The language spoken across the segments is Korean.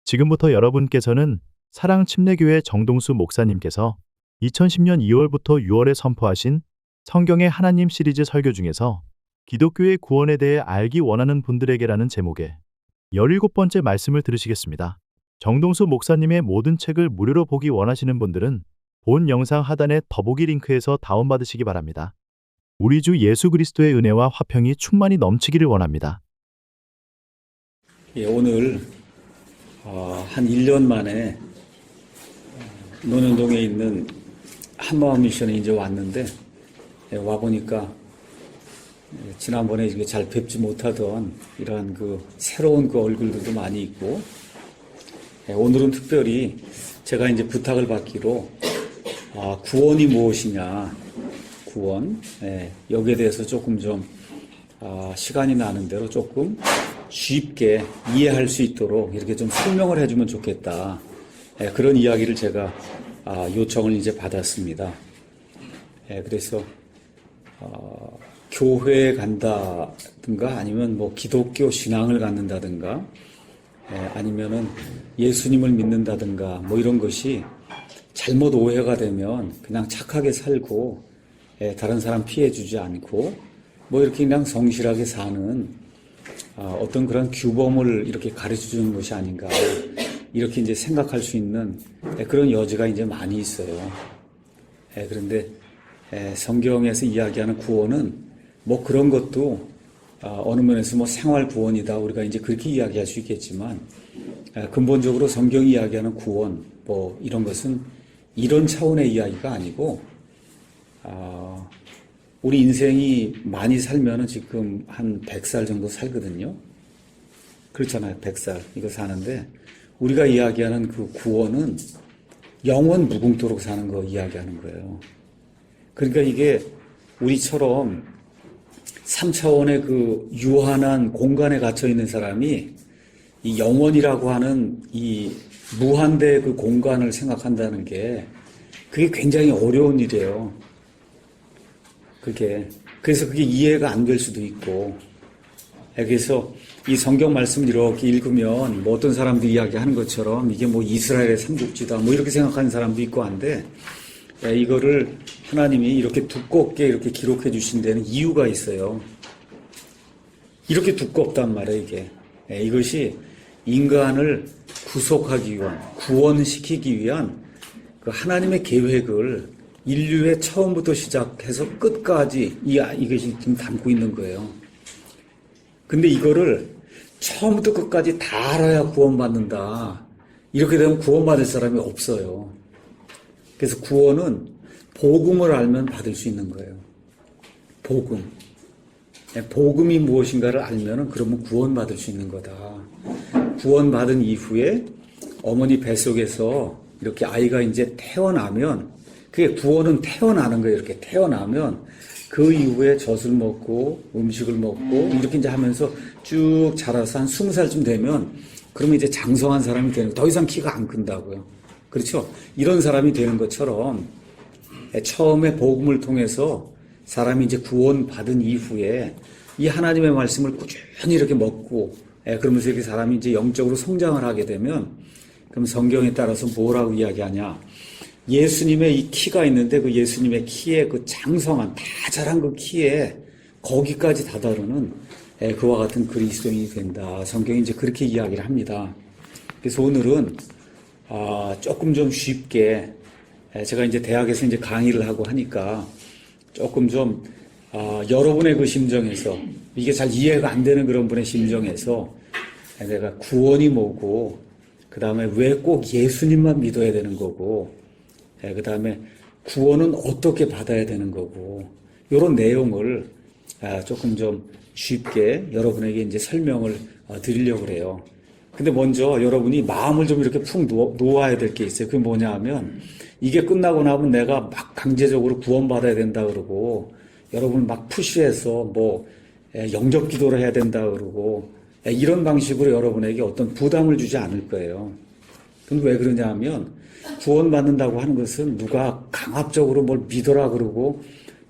지금부터 여러분께서는 사랑침례교회 정동수 목사님께서 2010년 2월부터 6월에 선포하신 성경의 하나님 시리즈 설교 중에서 기독교의 구원에 대해 알기 원하는 분들에게라는 제목의 17번째 말씀을 들으시겠습니다. 정동수 목사님의 모든 책을 무료로 보기 원하시는 분들은 본 영상 하단의 더보기 링크에서 다운받으시기 바랍니다. 우리 주 예수 그리스도의 은혜와 화평이 충만히 넘치기를 원합니다. 오늘 한 1년 만에 논현동에 있는 한마음 미션에 이제 왔는데 와보니까 지난번에 잘 뵙지 못하던 이러한 새로운 얼굴들도 많이 있고 오늘은 특별히 제가 이제 부탁을 받기로 구원이 무엇이냐, 구원, 여기에 대해서 조금 좀 시간이 나는 대로 조금 쉽게 이해할 수 있도록 이렇게 좀 설명을 해주면 좋겠다. 그런 이야기를 제가 요청을 이제 받았습니다. 그래서 교회에 간다든가 아니면 기독교 신앙을 갖는다든가 아니면은 예수님을 믿는다든가 이런 것이 잘못 오해가 되면 그냥 착하게 살고 다른 사람 피해 주지 않고 이렇게 그냥 성실하게 사는 어떤 그런 규범을 이렇게 가르쳐 주는 것이 아닌가 이렇게 이제 생각할 수 있는 그런 여지가 이제 많이 있어요. 그런데 성경에서 이야기하는 구원은 그런 것도 어느 면에서 생활 구원이다 우리가 이제 그렇게 이야기할 수 있겠지만 근본적으로 성경이 이야기하는 구원 이런 것은 이런 차원의 이야기가 아니고 우리 인생이 많이 살면은 지금 한 100살 정도 살거든요. 그렇잖아요. 100살 이거 사는데 우리가 이야기하는 그 구원은 영원 무궁토록 사는 거 이야기하는 거예요. 그러니까 이게 우리처럼 3차원의 유한한 공간에 갇혀 있는 사람이 이 영원이라고 하는 이 무한대의 공간을 생각한다는 게 그게 굉장히 어려운 일이에요. 그래서 그게 이해가 안 될 수도 있고, 그래서 이 성경 말씀을 이렇게 읽으면 어떤 사람들이 이야기하는 것처럼 이게 이스라엘의 삼국지다 이렇게 생각하는 사람도 있고 한데, 이거를 하나님이 이렇게 두껍게 이렇게 기록해 주신 데는 이유가 있어요. 이렇게 두껍단 말이에요, 이게. 이것이 인간을 구속하기 위한, 구원시키기 위한 하나님의 계획을 인류의 처음부터 시작해서 끝까지 이것이 지금 담고 있는 거예요. 근데 이거를 처음부터 끝까지 다 알아야 구원받는다. 이렇게 되면 구원받을 사람이 없어요. 그래서 구원은 복음을 알면 받을 수 있는 거예요. 복음. 복음이 무엇인가를 알면은 그러면 구원받을 수 있는 거다. 구원받은 이후에 어머니 뱃속에서 이렇게 아이가 이제 태어나면 그게 구원은 태어나는 거예요. 이렇게 태어나면 그 이후에 젖을 먹고 음식을 먹고 이렇게 이제 하면서 쭉 자라서 한 20살쯤 되면 그러면 이제 장성한 사람이 되는 거예요. 더 이상 키가 안 큰다고요. 그렇죠? 이런 사람이 되는 것처럼 처음에 복음을 통해서 사람이 이제 구원받은 이후에 이 하나님의 말씀을 꾸준히 이렇게 먹고 그러면서 이렇게 사람이 이제 영적으로 성장을 하게 되면 그럼 성경에 따라서 뭐라고 이야기하냐? 예수님의 이 키가 있는데 그 예수님의 키에 장성한 다 자란 그 키에 거기까지 다다르는 그와 같은 그리스도인이 된다. 성경이 이제 그렇게 이야기를 합니다. 그래서 오늘은 조금 좀 쉽게 제가 이제 대학에서 이제 강의를 하고 하니까 조금 좀 여러분의 그 심정에서 이게 잘 이해가 안 되는 그런 분의 심정에서 내가 구원이 뭐고 그 다음에 왜 꼭 예수님만 믿어야 되는 거고 그 다음에 구원은 어떻게 받아야 되는 거고 이런 내용을 조금 좀 쉽게 여러분에게 이제 설명을 드리려고 그래요. 근데 먼저 여러분이 마음을 좀 이렇게 푹 놓아야 될 게 있어요. 그게 뭐냐 하면 이게 끝나고 나면 내가 막 강제적으로 구원받아야 된다 그러고 여러분을 막 푸시해서 영접 기도를 해야 된다 그러고 이런 방식으로 여러분에게 어떤 부담을 주지 않을 거예요. 근데 왜 그러냐 하면 구원받는다고 하는 것은 누가 강압적으로 뭘 믿어라 그러고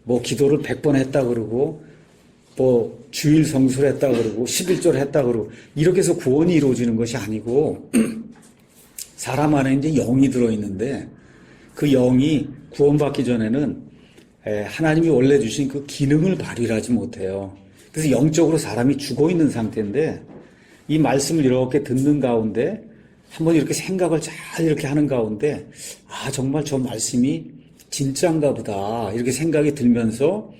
뭐 기도를 100번 했다 그러고 뭐 주일 성수를 했다 그러고 11조를 했다 그러고 이렇게 해서 구원이 이루어지는 것이 아니고 사람 안에 이제 영이 들어있는데 그 영이 구원받기 전에는 하나님이 원래 주신 그 기능을 발휘하지 못해요. 그래서 영적으로 사람이 죽어 있는 상태인데 이 말씀을 이렇게 듣는 가운데 한번 이렇게 생각을 잘 이렇게 하는 가운데 아 정말 저 말씀이 진짜인가 보다 이렇게 생각이 들면서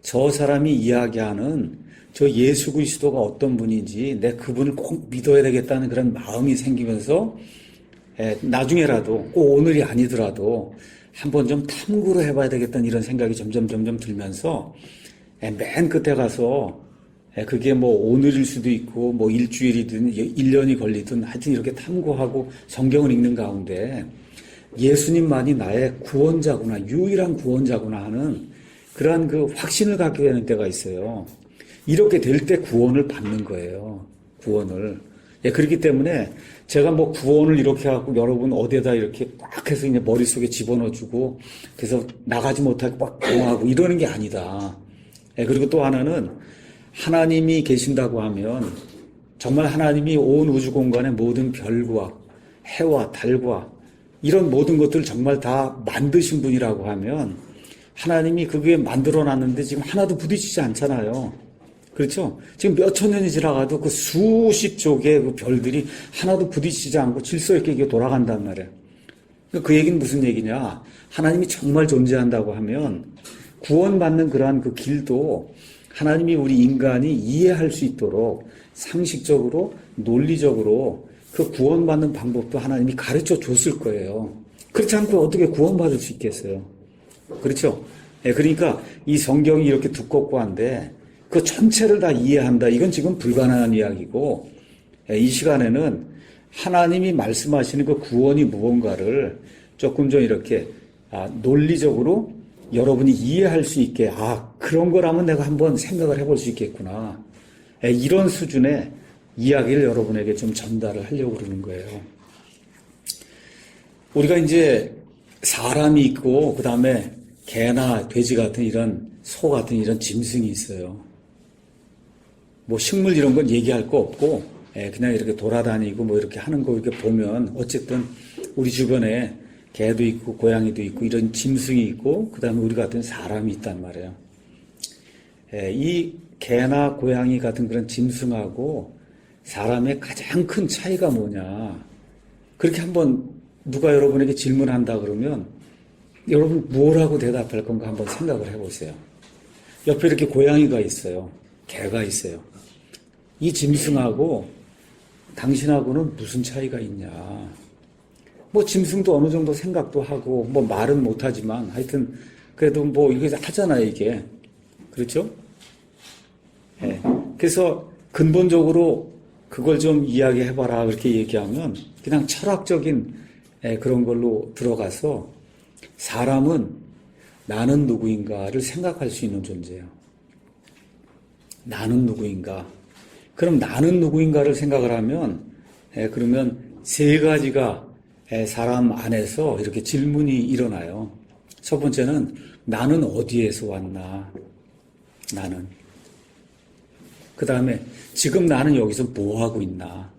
저 사람이 이야기하는 저 예수 그리스도가 어떤 분인지 내 그분을 꼭 믿어야 되겠다는 그런 마음이 생기면서 나중에라도 꼭 오늘이 아니더라도 한번 좀 탐구를 해봐야 되겠다는 이런 생각이 점점 들면서 맨 끝에 가서 그게 뭐 오늘일 수도 있고 뭐 일주일이든 1년이 걸리든 하여튼 이렇게 탐구하고 성경을 읽는 가운데 예수님만이 나의 구원자구나 유일한 구원자구나 하는 그러한 그 확신을 갖게 되는 때가 있어요. 이렇게 될 때 구원을 받는 거예요. 구원을. 그렇기 때문에 제가 뭐 구원을 이렇게 하고 여러분 어디에다 이렇게 꽉 해서 이제 머릿속에 집어넣어주고 그래서 나가지 못하게 막 공하고 이러는 게 아니다. 그리고 또 하나는 하나님이 계신다고 하면 정말 하나님이 온 우주 공간의 모든 별과 해와 달과 이런 모든 것들을 정말 다 만드신 분이라고 하면 하나님이 그게 만들어 놨는데 지금 하나도 부딪히지 않잖아요. 그렇죠? 지금 몇천 년이 지나가도 그 수십 족의 그 별들이 하나도 부딪히지 않고 질서 있게 이게 돌아간단 말이에요. 그 얘기는 무슨 얘기냐? 하나님이 정말 존재한다고 하면 구원받는 그러한 그 길도 하나님이 우리 인간이 이해할 수 있도록 상식적으로, 논리적으로 그 구원받는 방법도 하나님이 가르쳐 줬을 거예요. 그렇지 않고 어떻게 구원받을 수 있겠어요? 그렇죠? 그러니까 이 성경이 이렇게 두껍고 한데 그 전체를 다 이해한다. 이건 지금 불가능한 이야기고 이 시간에는 하나님이 말씀하시는 그 구원이 무언가를 조금 좀 이렇게 논리적으로 여러분이 이해할 수 있게 그런 거라면 내가 한번 생각을 해볼 수 있겠구나. 이런 수준의 이야기를 여러분에게 좀 전달을 하려고 그러는 거예요. 우리가 이제 사람이 있고 그 다음에 개나 돼지 같은 이런 소 같은 이런 짐승이 있어요. 뭐 식물 이런 건 얘기할 거 없고 그냥 이렇게 돌아다니고 뭐 이렇게 하는 거 이렇게 보면 어쨌든 우리 주변에 개도 있고 고양이도 있고 이런 짐승이 있고 그 다음에 우리 같은 사람이 있단 말이에요. 이 개나 고양이 같은 그런 짐승하고 사람의 가장 큰 차이가 뭐냐. 그렇게 한번 누가 여러분에게 질문한다 그러면 여러분 뭐라고 대답할 건가 한번 생각을 해보세요. 옆에 이렇게 고양이가 있어요. 개가 있어요. 이 짐승하고 당신하고는 무슨 차이가 있냐. 뭐 짐승도 어느 정도 생각도 하고 뭐 말은 못하지만 하여튼 그래도 뭐 이거 하잖아요 이게. 그렇죠? 그래서 근본적으로 그걸 좀 이야기해봐라 그렇게 얘기하면 그냥 철학적인 그런 걸로 들어가서 사람은 나는 누구인가를 생각할 수 있는 존재예요. 나는 누구인가. 그럼 나는 누구인가를 생각을 하면 그러면 세 가지가 사람 안에서 이렇게 질문이 일어나요. 첫 번째는 나는 어디에서 왔나. 나는. 그 다음에 지금 나는 여기서 뭐 하고 있나.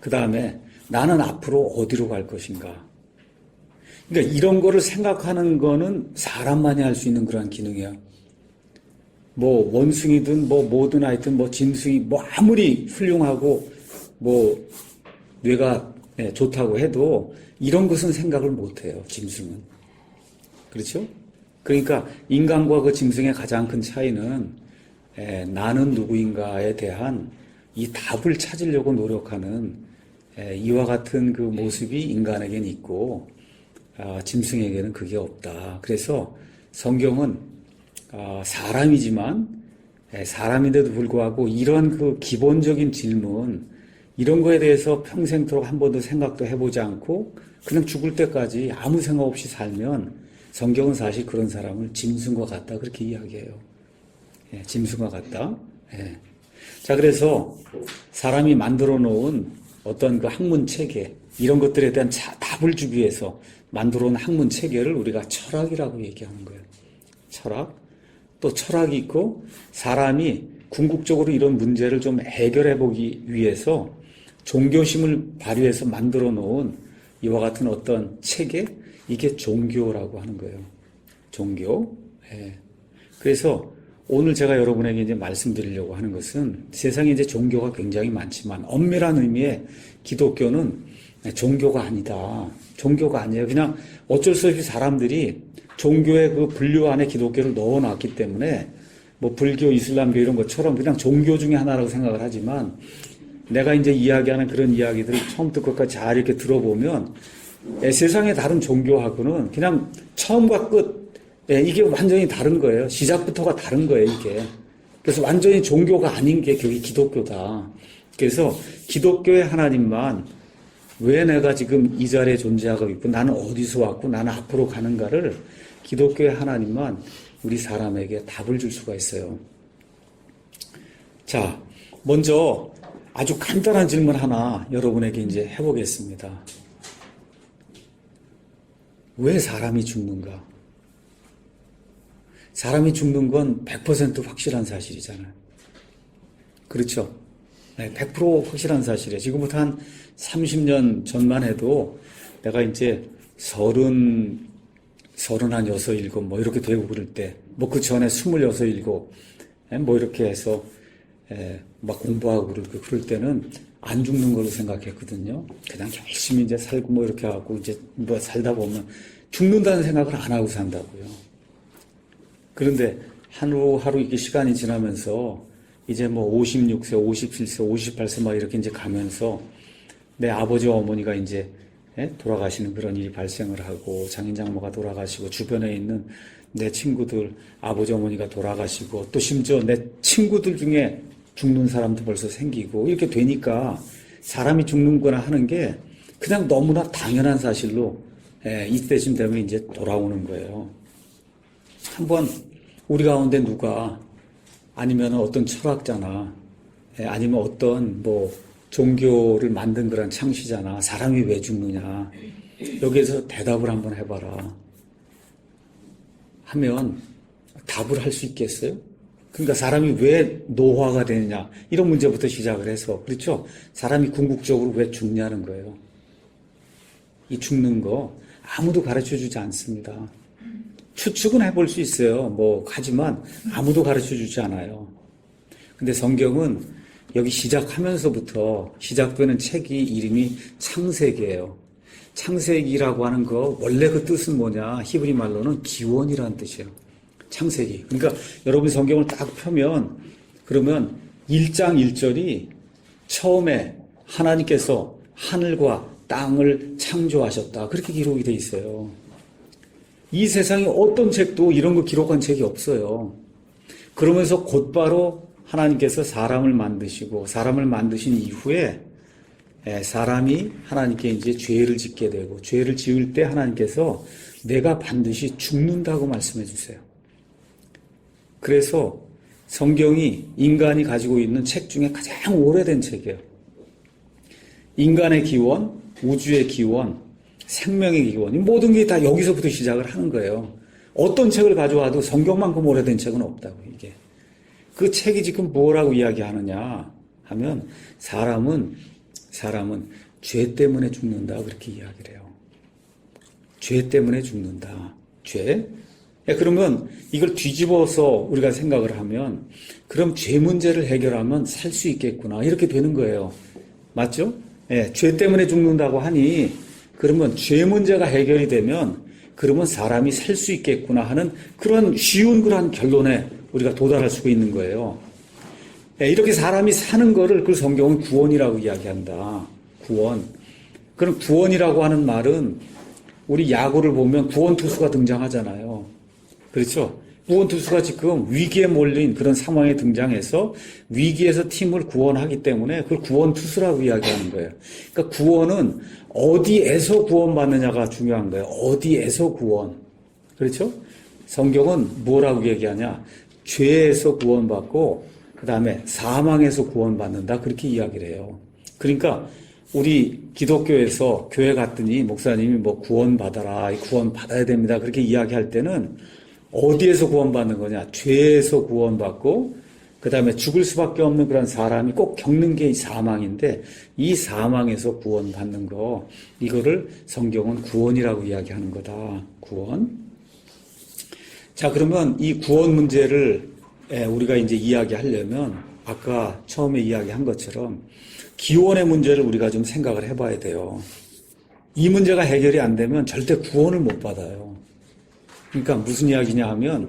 그 다음에 나는 앞으로 어디로 갈 것인가. 그러니까 이런 거를 생각하는 거는 사람만이 할 수 있는 그런 기능이에요. 뭐 원숭이든 뭐 뭐든 하여튼 뭐 짐승이 뭐 아무리 훌륭하고 뭐 뇌가 좋다고 해도 이런 것은 생각을 못 해요. 짐승은. 그렇죠? 그러니까 인간과 그 짐승의 가장 큰 차이는 나는 누구인가에 대한 이 답을 찾으려고 노력하는 이와 같은 그 모습이 인간에게는 있고 짐승에게는 그게 없다. 그래서 성경은 사람이지만 사람인데도 불구하고 이런 그 기본적인 질문 이런 거에 대해서 평생토록 한 번도 생각도 해보지 않고 그냥 죽을 때까지 아무 생각 없이 살면 성경은 사실 그런 사람을 짐승과 같다 그렇게 이야기해요. 짐승과 같다. 자, 그래서 사람이 만들어 놓은 어떤 그 학문 체계, 이런 것들에 대한 답을 주기 위해서 만들어 온 학문 체계를 우리가 철학이라고 얘기하는 거예요. 철학. 또 철학이 있고 사람이 궁극적으로 이런 문제를 좀 해결해 보기 위해서 종교심을 발휘해서 만들어 놓은 이와 같은 어떤 체계, 이게 종교라고 하는 거예요. 종교. 예. 그래서 오늘 제가 여러분에게 이제 말씀드리려고 하는 것은 세상에 이제 종교가 굉장히 많지만 엄밀한 의미의 기독교는 종교가 아니다. 종교가 아니에요. 그냥 어쩔 수 없이 사람들이 종교의 그 분류 안에 기독교를 넣어놨기 때문에 뭐 불교, 이슬람교 이런 것처럼 그냥 종교 중에 하나라고 생각을 하지만 내가 이제 이야기하는 그런 이야기들을 처음부터 끝까지 잘 이렇게 들어보면 세상의 다른 종교하고는 그냥 처음과 끝, 이게 완전히 다른 거예요. 시작부터가 다른 거예요, 이게. 그래서 완전히 종교가 아닌 게 그게 기독교다. 그래서 기독교의 하나님만 왜 내가 지금 이 자리에 존재하고 있고 나는 어디서 왔고 나는 앞으로 가는가를 기독교의 하나님만 우리 사람에게 답을 줄 수가 있어요. 자, 먼저 아주 간단한 질문 하나 여러분에게 이제 해보겠습니다. 왜 사람이 죽는가? 사람이 죽는 건 100% 확실한 사실이잖아요. 그렇죠? 네, 100% 확실한 사실이에요. 지금부터 한 30년 전만 해도 내가 이제 36, 7, 뭐 이렇게 되고 그럴 때, 뭐 그 전에 26, 7, 뭐 이렇게 해서 막 공부하고 그럴 때는 안 죽는 걸로 생각했거든요. 그냥 열심히 이제 살고 뭐 이렇게 하고 이제 뭐 살다 보면 죽는다는 생각을 안 하고 산다고요. 그런데 하루하루 이게 시간이 지나면서 이제 뭐 56세, 57세, 58세 막 이렇게 이제 가면서 내 아버지와 어머니가 이제 돌아가시는 그런 일이 발생을 하고 장인 장모가 돌아가시고 주변에 있는 내 친구들 아버지 어머니가 돌아가시고 또 심지어 내 친구들 중에 죽는 사람도 벌써 생기고 이렇게 되니까 사람이 죽는구나 하는 게 그냥 너무나 당연한 사실로 이때쯤 되면 이제 돌아오는 거예요. 한번 우리 가운데 누가 아니면 어떤 철학자나 아니면 어떤 뭐 종교를 만든 그런 창시자나 사람이 왜 죽느냐 여기에서 대답을 한번 해봐라 하면 답을 할 수 있겠어요? 그러니까 사람이 왜 노화가 되느냐 이런 문제부터 시작을 해서 그렇죠? 사람이 궁극적으로 왜 죽냐는 거예요. 이 죽는 거 아무도 가르쳐주지 않습니다. 추측은 해볼 수 있어요. 뭐 하지만 아무도 가르쳐주지 않아요. 근데 성경은 여기 시작하면서부터 시작되는 책이 이름이 창세기예요. 창세기라고 하는 거 원래 그 뜻은 뭐냐? 히브리 말로는 기원이라는 뜻이에요. 창세기. 그러니까 여러분 성경을 딱 펴면 그러면 1장 1절이 처음에 하나님께서 하늘과 땅을 창조하셨다. 그렇게 기록이 돼 있어요. 이 세상에 어떤 책도 이런 거 기록한 책이 없어요. 그러면서 곧바로 하나님께서 사람을 만드시고 사람을 만드신 이후에 사람이 하나님께 이제 죄를 짓게 되고 죄를 지을 때 하나님께서 내가 반드시 죽는다고 말씀해 주세요. 그래서 성경이 인간이 가지고 있는 책 중에 가장 오래된 책이에요. 인간의 기원, 우주의 기원, 생명의 기원, 이 모든 게 다 여기서부터 시작을 하는 거예요. 어떤 책을 가져와도 성경만큼 오래된 책은 없다고 이게. 그 책이 지금 뭐라고 이야기하느냐 하면 사람은 죄 때문에 죽는다 그렇게 이야기를 해요. 죄 때문에 죽는다. 죄? 그러면 이걸 뒤집어서 우리가 생각을 하면 그럼 죄 문제를 해결하면 살 수 있겠구나 이렇게 되는 거예요. 맞죠? 죄 때문에 죽는다고 하니 그러면 죄 문제가 해결이 되면 그러면 사람이 살 수 있겠구나 하는 그런 쉬운 그런 결론에 우리가 도달할 수가 있는 거예요. 이렇게 사람이 사는 거를 그 성경은 구원이라고 이야기한다. 구원. 그럼 구원이라고 하는 말은 우리 야구를 보면 구원투수가 등장하잖아요. 그렇죠? 구원투수가 지금 위기에 몰린 그런 상황에 등장해서 위기에서 팀을 구원하기 때문에 그걸 구원투수라고 이야기하는 거예요. 그러니까 구원은 어디에서 구원받느냐가 중요한 거예요. 어디에서 구원. 그렇죠? 성경은 뭐라고 얘기하냐? 죄에서 구원받고 그 다음에 사망에서 구원받는다. 그렇게 이야기를 해요. 그러니까 우리 기독교에서 교회 갔더니 목사님이 뭐 구원받아라, 구원받아야 됩니다. 그렇게 이야기할 때는 어디에서 구원받는 거냐? 죄에서 구원받고, 그 다음에 죽을 수밖에 없는 그런 사람이 꼭 겪는 게 이 사망인데, 이 사망에서 구원받는 거, 이거를 성경은 구원이라고 이야기하는 거다. 구원. 자, 그러면 이 구원 문제를 우리가 이제 이야기하려면, 아까 처음에 이야기한 것처럼, 기원의 문제를 우리가 좀 생각을 해봐야 돼요. 이 문제가 해결이 안 되면 절대 구원을 못 받아요. 그러니까 무슨 이야기냐 하면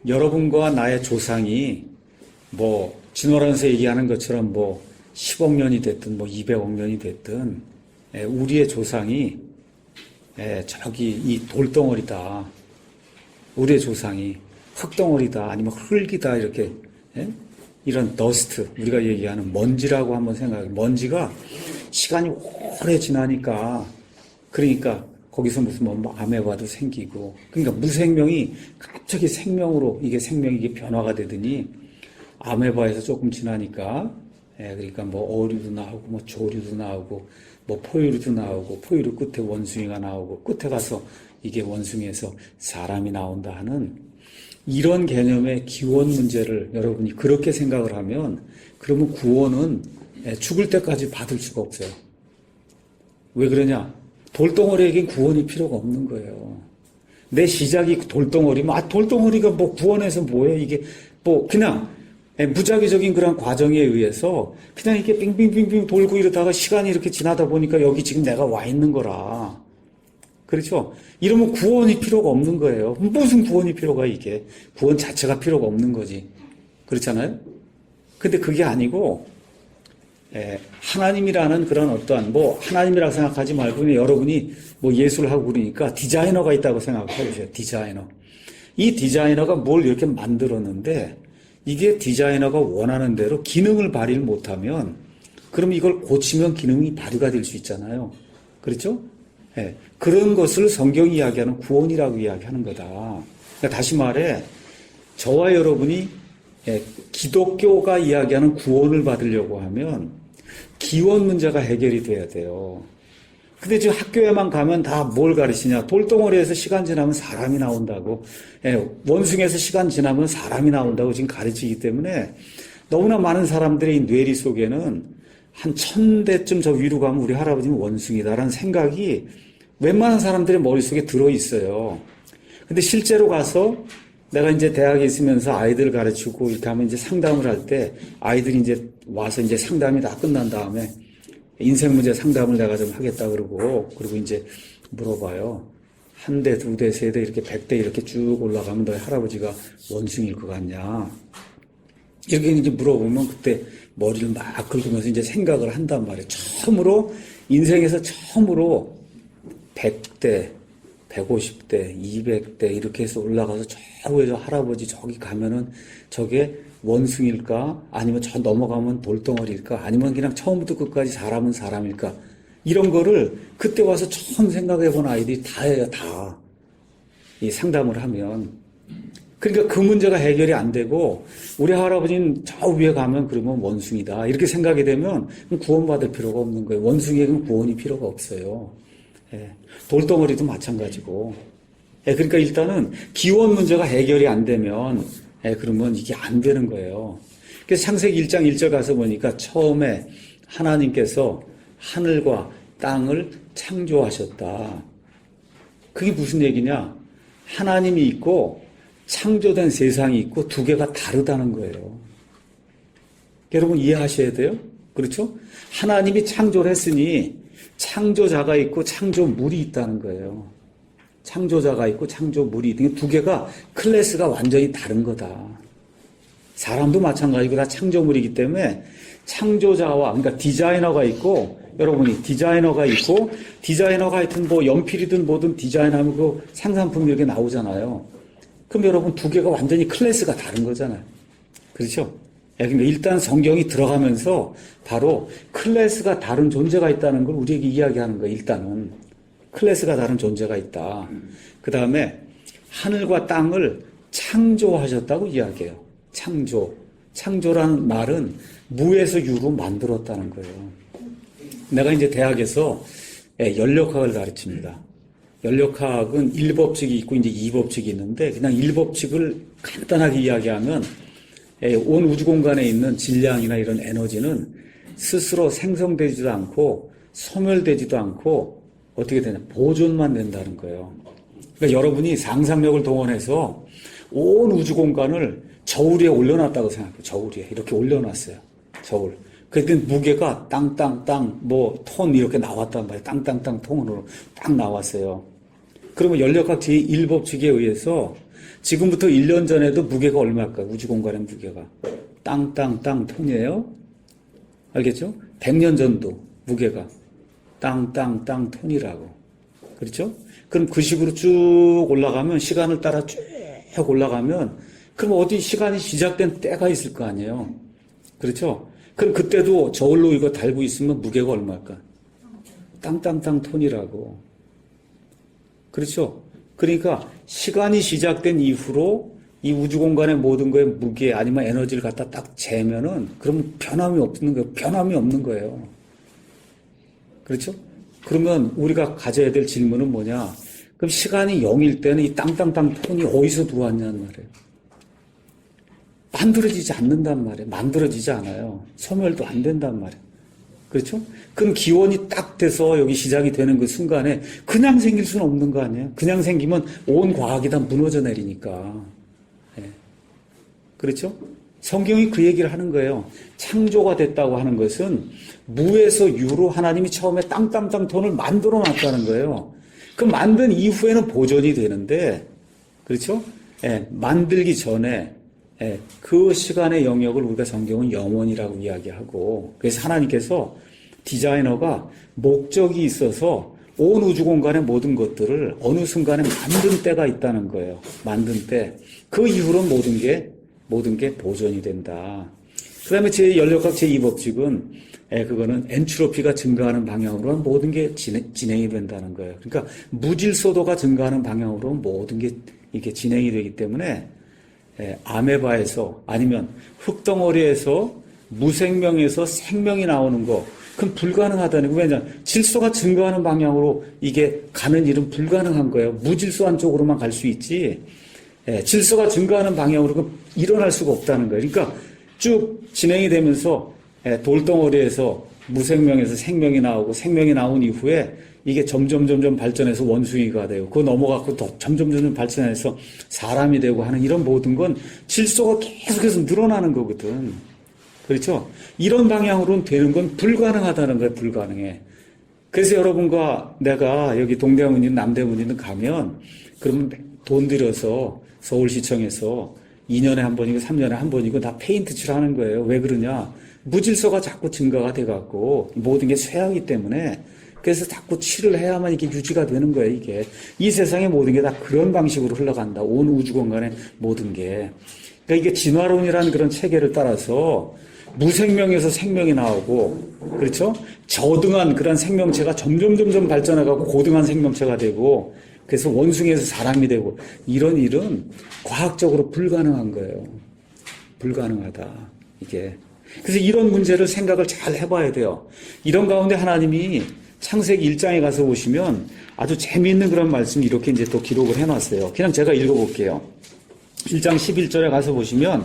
여러분과 나의 조상이 뭐 진화론에서 얘기하는 것처럼 뭐 10억 년이 됐든 뭐 200억 년이 됐든 우리의 조상이 저기 이 돌덩어리다. 우리의 조상이 흙덩어리다 아니면 흙이다 이렇게 이런 더스트, 우리가 얘기하는 먼지라고 한번 생각해. 먼지가 시간이 오래 지나니까, 그러니까 거기서 무슨 뭐 아메바도 생기고, 그러니까 무생명이 갑자기 생명으로, 이게 생명이 이게 변화가 되더니, 아메바에서 조금 지나니까, 그러니까 뭐 어류도 나오고, 뭐 조류도 나오고, 뭐 포유류도 나오고, 포유류 끝에 원숭이가 나오고, 끝에 가서 이게 원숭이에서 사람이 나온다 하는 이런 개념의 기원 문제를 여러분이 그렇게 생각을 하면 그러면 구원은 죽을 때까지 받을 수가 없어요. 왜 그러냐? 돌덩어리에겐 구원이 필요가 없는 거예요. 내 시작이 돌덩어리면 돌덩어리가 뭐 구원해서 뭐해? 이게 뭐 그냥 무작위적인 그런 과정에 의해서 그냥 이렇게 빙빙빙빙 돌고 이러다가 시간이 이렇게 지나다 보니까 여기 지금 내가 와 있는 거라. 그렇죠? 이러면 구원이 필요가 없는 거예요. 무슨 구원이 필요가 이게. 구원 자체가 필요가 없는 거지. 그렇잖아요? 근데 그게 아니고, 하나님이라는 그런 어떠한, 뭐, 하나님이라고 생각하지 말고, 여러분이 뭐 예술을 하고 그러니까 디자이너가 있다고 생각해 보세요. 디자이너. 이 디자이너가 뭘 이렇게 만들었는데, 이게 디자이너가 원하는 대로 기능을 발휘를 못하면, 그럼 이걸 고치면 기능이 발휘가 될 수 있잖아요. 그렇죠? 그런 것을 성경이 이야기하는 구원이라고 이야기하는 거다. 그러니까 다시 말해, 저와 여러분이 기독교가 이야기하는 구원을 받으려고 하면 기원 문제가 해결이 돼야 돼요. 근데 지금 학교에만 가면 다 뭘 가르치냐? 돌덩어리에서 시간 지나면 사람이 나온다고, 원숭이에서 시간 지나면 사람이 나온다고 지금 가르치기 때문에 너무나 많은 사람들의 뇌리 속에는 한 1000대쯤 저 위로 가면 우리 할아버지는 원숭이다라는 생각이 웬만한 사람들의 머릿속에 들어있어요. 근데 실제로 가서 내가 이제 대학에 있으면서 아이들을 가르치고 이렇게 하면 이제 상담을 할 때 아이들이 이제 와서 이제 상담이 다 끝난 다음에 인생 문제 상담을 내가 좀 하겠다 그러고 그리고 이제 물어봐요. 한 대, 두 대, 세 대 이렇게 100대 이렇게 쭉 올라가면 너희 할아버지가 원숭이일 것 같냐? 이렇게 이제 물어보면 그때 머리를 막 긁으면서 이제 생각을 한단 말이에요. 처음으로, 인생에서 처음으로 100대, 150대, 200대 이렇게 해서 올라가서 저 위에 저 할아버지 저기 가면은 저게 원숭이일까? 아니면 저 넘어가면 돌덩어리일까? 아니면 그냥 처음부터 끝까지 사람은 사람일까? 이런 거를 그때 와서 처음 생각해 본 아이들이 다 해요, 다. 이 상담을 하면. 그러니까 그 문제가 해결이 안 되고, 우리 할아버지는 저 위에 가면 그러면 원숭이다. 이렇게 생각이 되면 구원받을 필요가 없는 거예요. 원숭이에게는 구원이 필요가 없어요. 돌덩어리도 마찬가지고. 그러니까 일단은 기원 문제가 해결이 안 되면, 그러면 이게 안 되는 거예요. 그래서 창세기 1장 1절 가서 보니까 처음에 하나님께서 하늘과 땅을 창조하셨다. 그게 무슨 얘기냐? 하나님이 있고 창조된 세상이 있고 두 개가 다르다는 거예요. 여러분 이해하셔야 돼요? 그렇죠? 하나님이 창조를 했으니 창조자가 있고 창조물이 있다는 거예요. 창조자가 있고 창조물이 있는 두 개가 클래스가 완전히 다른 거다. 사람도 마찬가지고 다 창조물이기 때문에 창조자와 그러니까 디자이너가 있고 여러분이 디자이너가 있고 디자이너가 하여튼 뭐 연필이든 뭐든 디자인하면 그 상산품 이렇게 나오잖아요. 그럼 여러분 두 개가 완전히 클래스가 다른 거잖아요. 그렇죠? 그러니까 일단 성경이 들어가면서 바로 클래스가 다른 존재가 있다는 걸 우리에게 이야기하는 거예요. 일단은 클래스가 다른 존재가 있다. 그 다음에 하늘과 땅을 창조하셨다고 이야기해요. 창조라는 말은 무에서 유로 만들었다는 거예요. 내가 이제 대학에서 연력학을 가르칩니다. 연력학은 1법칙이 있고 이제 2법칙이 있는데 그냥 1법칙을 간단하게 이야기하면 온 우주 공간에 있는 질량이나 이런 에너지는 스스로 생성되지도 않고 소멸되지도 않고 어떻게 되냐 보존만 된다는 거예요. 그러니까 여러분이 상상력을 동원해서 온 우주 공간을 저울 위에 올려놨다고 생각해요. 저울 위에 이렇게 올려놨어요. 저울. 그때 무게가 땅땅땅 뭐 톤 이렇게 나왔단 말이에요. 땅땅땅 톤으로 딱 나왔어요. 그러면 연력학 제1법칙에 의해서 지금부터 1년 전에도 무게가 얼마일까요? 우주 공간의 무게가 땅땅땅 톤이에요. 알겠죠? 100년 전도 무게가 땅땅땅 톤이라고. 그렇죠? 그럼 그 식으로 쭉 올라가면 시간을 따라 쭉 올라가면 그럼 어디 시간이 시작된 때가 있을 거 아니에요. 그렇죠? 그럼 그때도 저울로 이거 달고 있으면 무게가 얼마일까? 땅땅땅 톤이라고. 그렇죠? 그러니까 시간이 시작된 이후로 이 우주 공간의 모든 거에 무게 아니면 에너지를 갖다 딱 재면은 그럼 변함이 없는 거예요. 변함이 없는 거예요. 그렇죠? 그러면 우리가 가져야 될 질문은 뭐냐? 그럼 시간이 0일 때는 이 땅땅땅 톤이 어디서 들어왔냐는 말이에요. 만들어지지 않는단 말이에요. 만들어지지 않아요. 소멸도 안 된단 말이에요. 그렇죠? 그럼 기원이 딱 돼서 여기 시작이 되는 그 순간에 그냥 생길 수는 없는 거 아니에요? 그냥 생기면 온 과학이 다 무너져 내리니까. 네. 그렇죠? 성경이 그 얘기를 하는 거예요. 창조가 됐다고 하는 것은 무에서 유로 하나님이 처음에 땅땅땅 톤을 만들어 놨다는 거예요. 그 만든 이후에는 보존이 되는데, 그렇죠? 예, 만들기 전에 그 시간의 영역을 우리가 성경은 영원이라고 이야기하고 그래서 하나님께서 디자이너가 목적이 있어서 온 우주 공간의 모든 것들을 어느 순간에 만든 때가 있다는 거예요. 만든 때. 그 이후로 모든 게 보존이 된다. 그 다음에 연력학 제2법칙은 그거는 엔트로피가 증가하는 방향으로 모든 게 진행이 된다는 거예요. 그러니까 무질서도가 증가하는 방향으로 모든 게 이게 진행이 되기 때문에 아메바에서 아니면 흙덩어리에서 무생명에서 생명이 나오는 거 그건 불가능하다는 거예요. 왜냐하면 질소가 증가하는 방향으로 이게 가는 일은 불가능한 거예요. 무질서한 쪽으로만 갈 수 있지 질소가 증가하는 방향으로 일어날 수가 없다는 거예요. 그러니까 쭉 진행이 되면서 돌덩어리에서 무생명에서 생명이 나오고 생명이 나온 이후에 이게 점점 발전해서 원숭이가 되고 그거 넘어가고 더 점점 발전해서 사람이 되고 하는 이런 모든 건 질소가 계속해서 늘어나는 거거든. 그렇죠? 이런 방향으로는 되는 건 불가능하다는 거예요. 불가능해. 그래서 여러분과 내가 여기 동대문이든 남대문이든 가면 그러면 돈 들여서 서울시청에서 2년에 한 번이고 3년에 한 번이고 다 페인트 칠하는 거예요. 왜 그러냐? 무질서가 자꾸 증가가 돼갖고 모든 게 쇠하기 때문에 그래서 자꾸 칠을 해야만 이게 유지가 되는 거예요, 이게. 이 세상의 모든 게 다 그런 방식으로 흘러간다. 온 우주 공간의 모든 게. 그러니까 이게 진화론이라는 그런 체계를 따라서 무생명에서 생명이 나오고, 그렇죠? 저등한 그런 생명체가 점점 발전해가고 고등한 생명체가 되고, 그래서 원숭이에서 사람이 되고, 이런 일은 과학적으로 불가능한 거예요. 불가능하다, 이게. 그래서 이런 문제를 생각을 잘 해봐야 돼요. 이런 가운데 하나님이 창세기 1장에 가서 보시면 아주 재미있는 그런 말씀 이렇게 이제 또 기록을 해놨어요. 그냥 제가 읽어볼게요. 1장 11절에 가서 보시면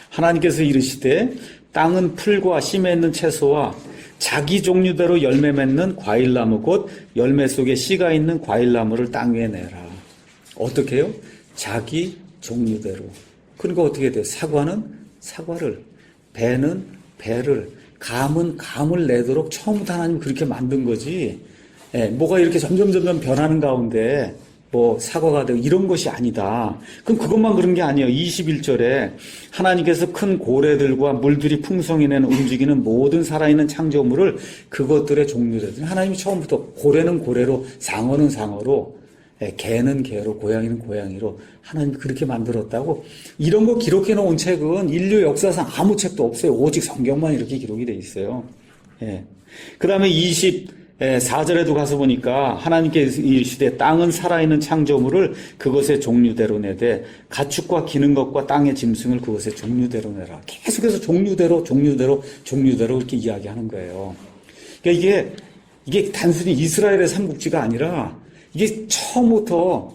하나님께서 이르시되 땅은 풀과 씨 맺는 채소와 자기 종류대로 열매 맺는 과일나무 곧 열매 속에 씨가 있는 과일나무를 땅 위에 내라. 어떻게 해요? 자기 종류대로. 그러니까 어떻게 돼요? 사과는 사과를, 배는 배를, 감은 감을 내도록 처음부터 하나님 그렇게 만든 거지. 뭐가 이렇게 점점 변하는 가운데 뭐 사과가 되고 이런 것이 아니다. 그럼 그것만 그런 게 아니에요. 21절에 하나님께서 큰 고래들과 물들이 풍성히 내는 움직이는 모든 살아있는 창조물을 그것들의 종류대로. 하나님이 처음부터 고래는 고래로 상어는 상어로 개는 개로 고양이는 고양이로 하나님이 그렇게 만들었다고. 이런 거 기록해 놓은 책은 인류 역사상 아무 책도 없어요. 오직 성경만 이렇게 기록이 돼 있어요. 그 다음에 24절에도 가서 보니까 하나님께서 이르시되 땅은 살아있는 창조물을 그것의 종류대로 내되 가축과 기는 것과 땅의 짐승을 그것의 종류대로 내라. 계속해서 종류대로 이렇게 이야기하는 거예요. 그러니까 이게 이게 단순히 이스라엘의 삼국지가 아니라 이게 처음부터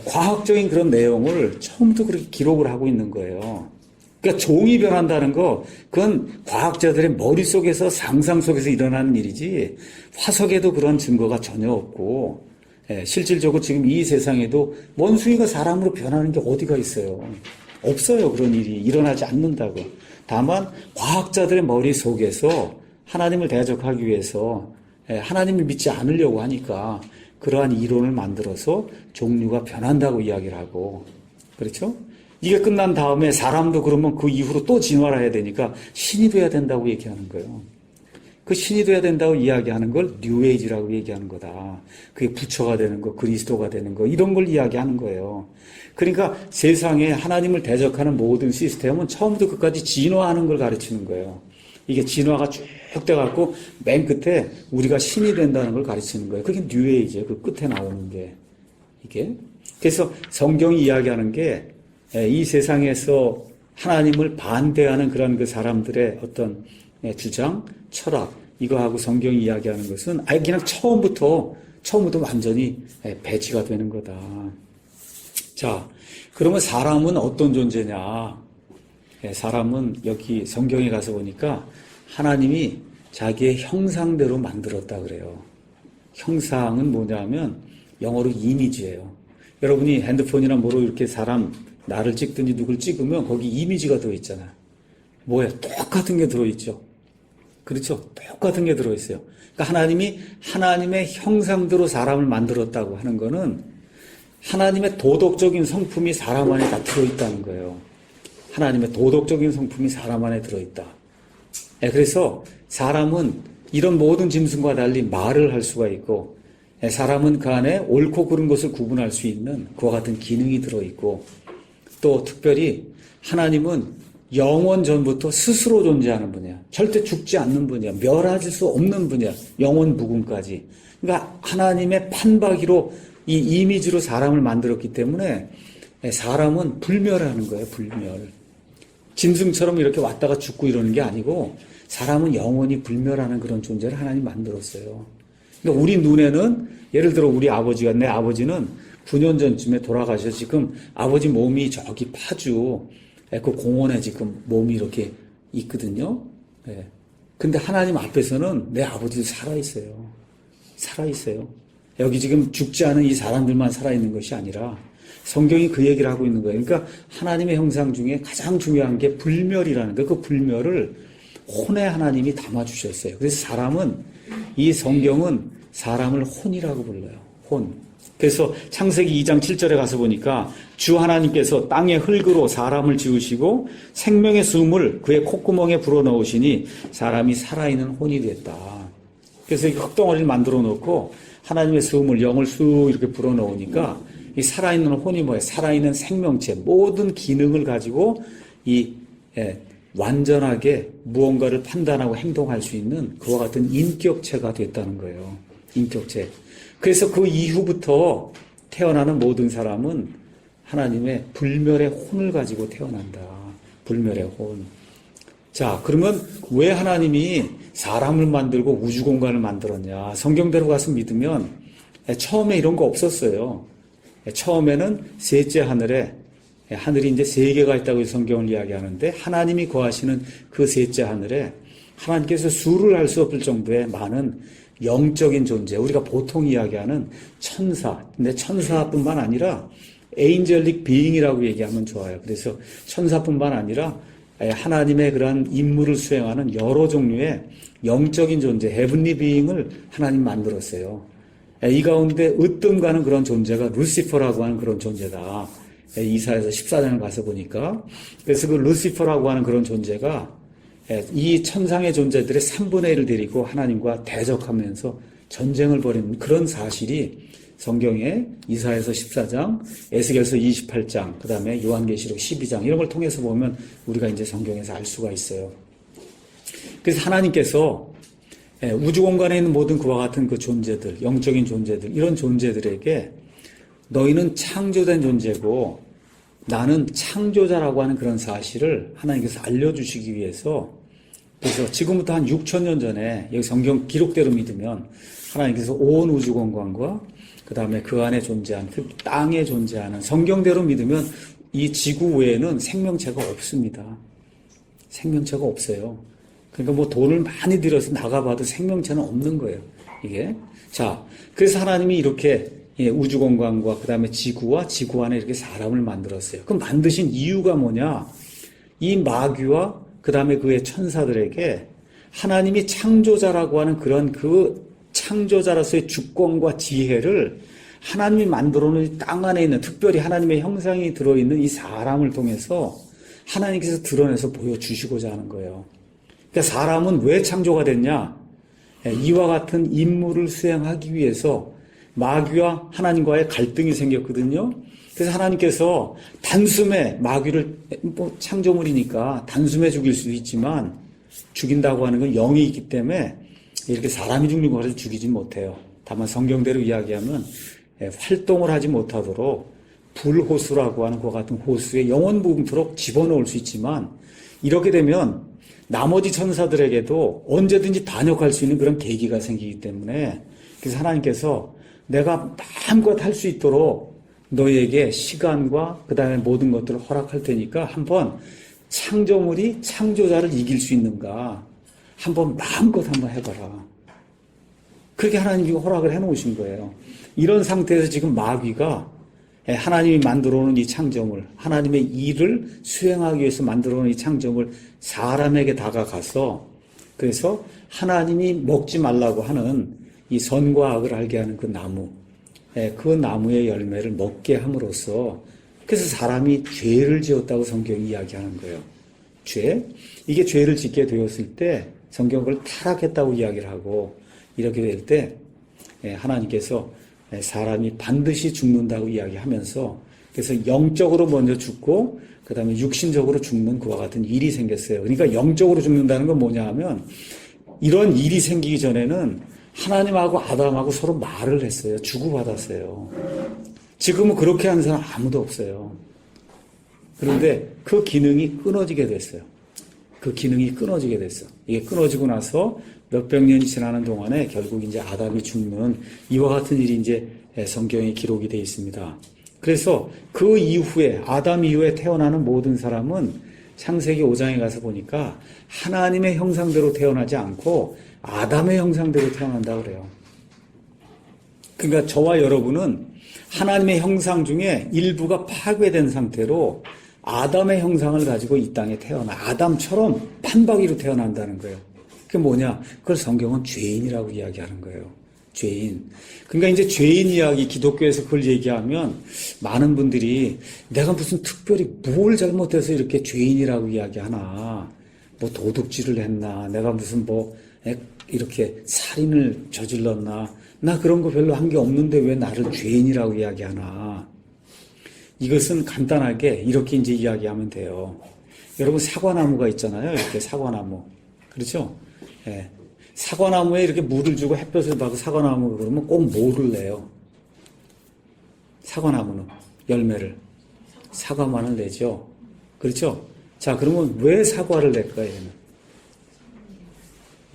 과학적인 그런 내용을 처음부터 그렇게 기록을 하고 있는 거예요. 그러니까 종이 변한다는 거, 그건 과학자들의 머릿속에서 상상 속에서 일어나는 일이지 화석에도 그런 증거가 전혀 없고 실질적으로 지금 이 세상에도 원숭이가 사람으로 변하는 게 어디가 있어요. 없어요. 그런 일이 일어나지 않는다고. 다만 과학자들의 머릿속에서 하나님을 대적하기 위해서 하나님을 믿지 않으려고 하니까 그러한 이론을 만들어서 종류가 변한다고 이야기를 하고, 그렇죠? 이게 끝난 다음에 사람도 그러면 그 이후로 또 진화를 해야 되니까 신이 돼야 된다고 얘기하는 거예요. 그 신이 돼야 된다고 이야기하는 걸 뉴에이지라고 얘기하는 거다. 그게 부처가 되는 거, 그리스도가 되는 거, 이런 걸 이야기하는 거예요. 그러니까 세상에 하나님을 대적하는 모든 시스템은 처음부터 끝까지 진화하는 걸 가르치는 거예요. 이게 진화가 쭉 돼갖고 맨 끝에 우리가 신이 된다는 걸 가르치는 거예요. 그게 뉴에이지예요. 그 끝에 나오는 게. 이게. 그래서 성경이 이야기하는 게 이 세상에서 하나님을 반대하는 그런 그 사람들의 어떤 주장, 철학, 이거하고 성경이 이야기하는 것은 아예 그냥 처음부터 완전히 배치가 되는 거다. 자, 그러면 사람은 어떤 존재냐? 사람은 여기 성경에 가서 보니까 하나님이 자기의 형상대로 만들었다 그래요. 형상은 뭐냐면 영어로 이미지예요. 여러분이 핸드폰이나 뭐로 이렇게 사람 나를 찍든지 누굴 찍으면 거기 이미지가 들어있잖아요. 뭐예요? 똑같은 게 들어있죠. 그렇죠? 똑같은 게 들어있어요. 그러니까 하나님이 하나님의 형상대로 사람을 만들었다고 하는 거는 하나님의 도덕적인 성품이 사람 안에 다 들어있다는 거예요. 하나님의 도덕적인 성품이 사람 안에 들어있다. 그래서 사람은 이런 모든 짐승과 달리 말을 할 수가 있고, 사람은 그 안에 옳고 그른 것을 구분할 수 있는 그와 같은 기능이 들어있고, 또 특별히 하나님은 영원 전부터 스스로 존재하는 분이야. 절대 죽지 않는 분이야. 멸하질 수 없는 분이야. 영원 무궁까지. 그러니까 하나님의 판박이로 이 이미지로 사람을 만들었기 때문에 사람은 불멸하는 거예요. 불멸. 짐승처럼 이렇게 왔다가 죽고 이러는 게 아니고 사람은 영원히 불멸하는 그런 존재를 하나님 만들었어요. 그러니까 우리 눈에는 예를 들어 우리 아버지가, 내 아버지는 9년 전쯤에 돌아가셔서 지금 아버지 몸이 저기 파주 그 공원에 지금 몸이 이렇게 있거든요. 근데 하나님 앞에서는 내 아버지도 살아있어요. 살아있어요. 여기 지금 죽지 않은 이 사람들만 살아있는 것이 아니라 성경이 그 얘기를 하고 있는 거예요. 그러니까 하나님의 형상 중에 가장 중요한 게 불멸이라는 거예요. 그 불멸을 혼에 하나님이 담아주셨어요. 그래서 사람은, 이 성경은 사람을 혼이라고 불러요. 혼. 그래서 창세기 2장 7절에 가서 보니까 주 하나님께서 땅의 흙으로 사람을 지으시고 생명의 숨을 그의 콧구멍에 불어넣으시니 사람이 살아있는 혼이 됐다. 그래서 이 흙덩어리를 만들어 놓고 하나님의 숨을, 영을 쑥 이렇게 불어넣으니까 이 살아있는 혼이 뭐예요? 살아있는 생명체, 모든 기능을 가지고 완전하게 무언가를 판단하고 행동할 수 있는 그와 같은 인격체가 됐다는 거예요. 인격체. 그래서 그 이후부터 태어나는 모든 사람은 하나님의 불멸의 혼을 가지고 태어난다. 불멸의 혼. 자, 그러면 왜 하나님이 사람을 만들고 우주 공간을 만들었냐? 성경대로 가서 믿으면 처음에 이런 거 없었어요. 처음에는 셋째 하늘에, 하늘이 이제 세 개가 있다고 성경을 이야기하는데 하나님이 거하시는 그 셋째 하늘에 하나님께서 수를 할 수 없을 정도의 많은 영적인 존재, 우리가 보통 이야기하는 천사, 근데 천사뿐만 아니라 에인젤릭 비잉이라고 얘기하면 좋아요. 그래서 천사뿐만 아니라 하나님의 그러한 임무를 수행하는 여러 종류의 영적인 존재, 헤븐리 비잉을 하나님 만들었어요. 이 가운데 으뜸가는 그런 존재가 루시퍼라고 하는 그런 존재다. 이사야서 14장을 가서 보니까. 그래서 그 루시퍼라고 하는 그런 존재가 이 천상의 존재들의 3분의 1을 데리고 하나님과 대적하면서 전쟁을 벌이는 그런 사실이 성경에 이사야서 14장, 에스겔서 28장, 그 다음에 요한계시록 12장 이런 걸 통해서 보면 우리가 이제 성경에서 알 수가 있어요. 그래서 하나님께서 우주 공간에 있는 모든 그와 같은 그 존재들, 영적인 존재들, 이런 존재들에게 너희는 창조된 존재고 나는 창조자라고 하는 그런 사실을 하나님께서 알려주시기 위해서 그래서 지금부터 한 6천 년 전에 여기 성경 기록대로 믿으면 하나님께서 온 우주 공간과 그 다음에 그 안에 존재하는 그 땅에 존재하는 성경대로 믿으면 이 지구 외에는 생명체가 없습니다. 생명체가 없어요. 그러니까 뭐 돈을 많이 들여서 나가봐도 생명체는 없는 거예요. 이게. 자, 그래서 하나님이 이렇게 우주 공간과 그 다음에 지구와 지구 안에 이렇게 사람을 만들었어요. 그럼 만드신 이유가 뭐냐? 이 마귀와 그 다음에 그의 천사들에게 하나님이 창조자라고 하는 그런 그 창조자로서의 주권과 지혜를 하나님이 만들어 놓은 땅 안에 있는 특별히 하나님의 형상이 들어있는 이 사람을 통해서 하나님께서 드러내서 보여주시고자 하는 거예요. 그러니까 사람은 왜 창조가 됐냐? 이와 같은 임무를 수행하기 위해서 마귀와 하나님과의 갈등이 생겼거든요. 그래서 하나님께서 단숨에 마귀를 창조물이니까 단숨에 죽일 수도 있지만 죽인다고 하는 건 영이 있기 때문에 이렇게 사람이 죽는 것을 죽이진 못해요. 다만 성경대로 이야기하면 활동을 하지 못하도록 불호수라고 하는 것 같은 호수에 영원 무궁토록 집어넣을 수 있지만 이렇게 되면 나머지 천사들에게도 언제든지 반역할 수 있는 그런 계기가 생기기 때문에 그래서 하나님께서 내가 마음껏 할 수 있도록 너희에게 시간과 그 다음에 모든 것들을 허락할 테니까 한번 창조물이 창조자를 이길 수 있는가 한번 마음껏 한번 해봐라. 그렇게 하나님이 허락을 해놓으신 거예요. 이런 상태에서 지금 마귀가 하나님이 만들어 놓은 이 창조물, 하나님의 일을 수행하기 위해서 만들어 놓은 이 창조물 사람에게 다가가서 그래서 하나님이 먹지 말라고 하는 이 선과 악을 알게 하는 그 나무, 그 나무의 열매를 먹게 함으로써 그래서 사람이 죄를 지었다고 성경이 이야기하는 거예요. 죄? 이게 죄를 짓게 되었을 때 성경은 그걸 타락했다고 이야기를 하고 이렇게 될 때 하나님께서 사람이 반드시 죽는다고 이야기하면서 그래서 영적으로 먼저 죽고 그 다음에 육신적으로 죽는 그와 같은 일이 생겼어요. 그러니까 영적으로 죽는다는 건 뭐냐 하면 이런 일이 생기기 전에는 하나님하고 아담하고 서로 말을 했어요. 주고받았어요. 지금은 그렇게 하는 사람 아무도 없어요. 그런데 그 기능이 끊어지게 됐어요. 그 기능이 끊어지게 됐어. 이게 끊어지고 나서 몇백 년이 지나는 동안에 결국 이제 아담이 죽는 이와 같은 일이 이제 성경에 기록이 되어 있습니다. 그래서 그 이후에 아담 이후에 태어나는 모든 사람은 창세기 5장에 가서 보니까 하나님의 형상대로 태어나지 않고 아담의 형상대로 태어난다고 그래요. 그러니까 저와 여러분은 하나님의 형상 중에 일부가 파괴된 상태로 아담의 형상을 가지고 이 땅에 태어나 아담처럼 판박이로 태어난다는 거예요. 그게 뭐냐? 그걸 성경은 죄인이라고 이야기하는 거예요. 죄인. 그러니까 이제 죄인 이야기 기독교에서 그걸 얘기하면 많은 분들이 내가 무슨 특별히 뭘 잘못해서 이렇게 죄인이라고 이야기하나? 뭐 도둑질을 했나? 내가 무슨 뭐 이렇게 살인을 저질렀나? 나 그런 거 별로 한 게 없는데 왜 나를 죄인이라고 이야기하나? 이것은 간단하게 이렇게 이제 이야기하면 돼요. 여러분 사과나무가 있잖아요. 이렇게 사과나무. 그렇죠? 예. 사과나무에 이렇게 물을 주고 햇볕을 받고 사과나무가 그러면 꼭 뭐를 내요? 사과나무는 열매를. 사과만을 내죠. 그렇죠? 자, 그러면 왜 사과를 낼까요? 얘는?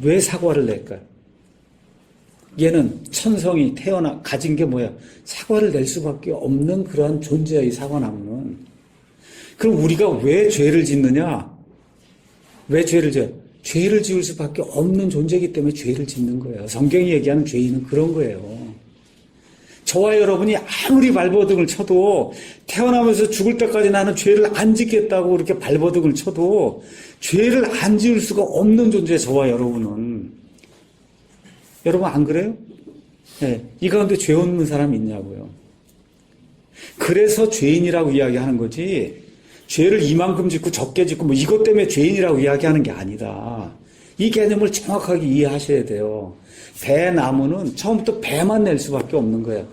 왜 사과를 낼까요? 얘는 천성이 가진 게 뭐야? 사과를 낼 수밖에 없는 그러한 존재야, 이 사과나무는. 그럼 우리가 왜 죄를 짓느냐? 왜 죄를 지어요? 죄를 지을 수밖에 없는 존재이기 때문에 죄를 짓는 거예요. 성경이 얘기하는 죄인은 그런 거예요. 저와 여러분이 아무리 발버둥을 쳐도 태어나면서 죽을 때까지 나는 죄를 안 짓겠다고 그렇게 발버둥을 쳐도 죄를 안 지을 수가 없는 존재예요. 저와 여러분은. 여러분 안 그래요? 네. 이 가운데 죄 없는 사람이 있냐고요. 그래서 죄인이라고 이야기하는 거지 죄를 이만큼 짓고 적게 짓고 뭐 이것 때문에 죄인이라고 이야기하는 게 아니다. 이 개념을 정확하게 이해하셔야 돼요. 배나무는 처음부터 배만 낼 수밖에 없는 거예요.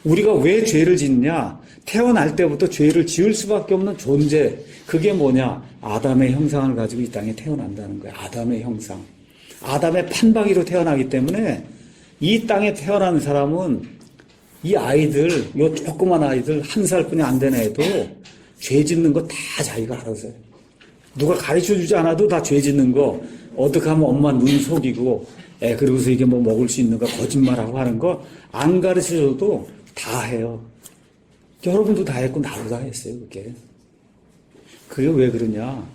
우리가 왜 죄를 짓냐? 태어날 때부터 죄를 지을 수밖에 없는 존재. 그게 뭐냐? 아담의 형상을 가지고 이 땅에 태어난다는 거예요. 아담의 형상. 아담의 판박이로 태어나기 때문에 이 땅에 태어난 사람은 이 아이들, 요 조그만 아이들, 1살뿐이 안 된 애도 죄 짓는 거 다 자기가 알아서 해요. 누가 가르쳐 주지 않아도 다 죄 짓는 거 어떻게 하면 엄마 눈 속이고, 그러고서 이게 뭐 먹을 수 있는가 거짓말하고 하는 거 안 가르쳐줘도 다 해요. 여러분도 다 했고, 나도 다 했어요, 그게. 그게 왜 그러냐.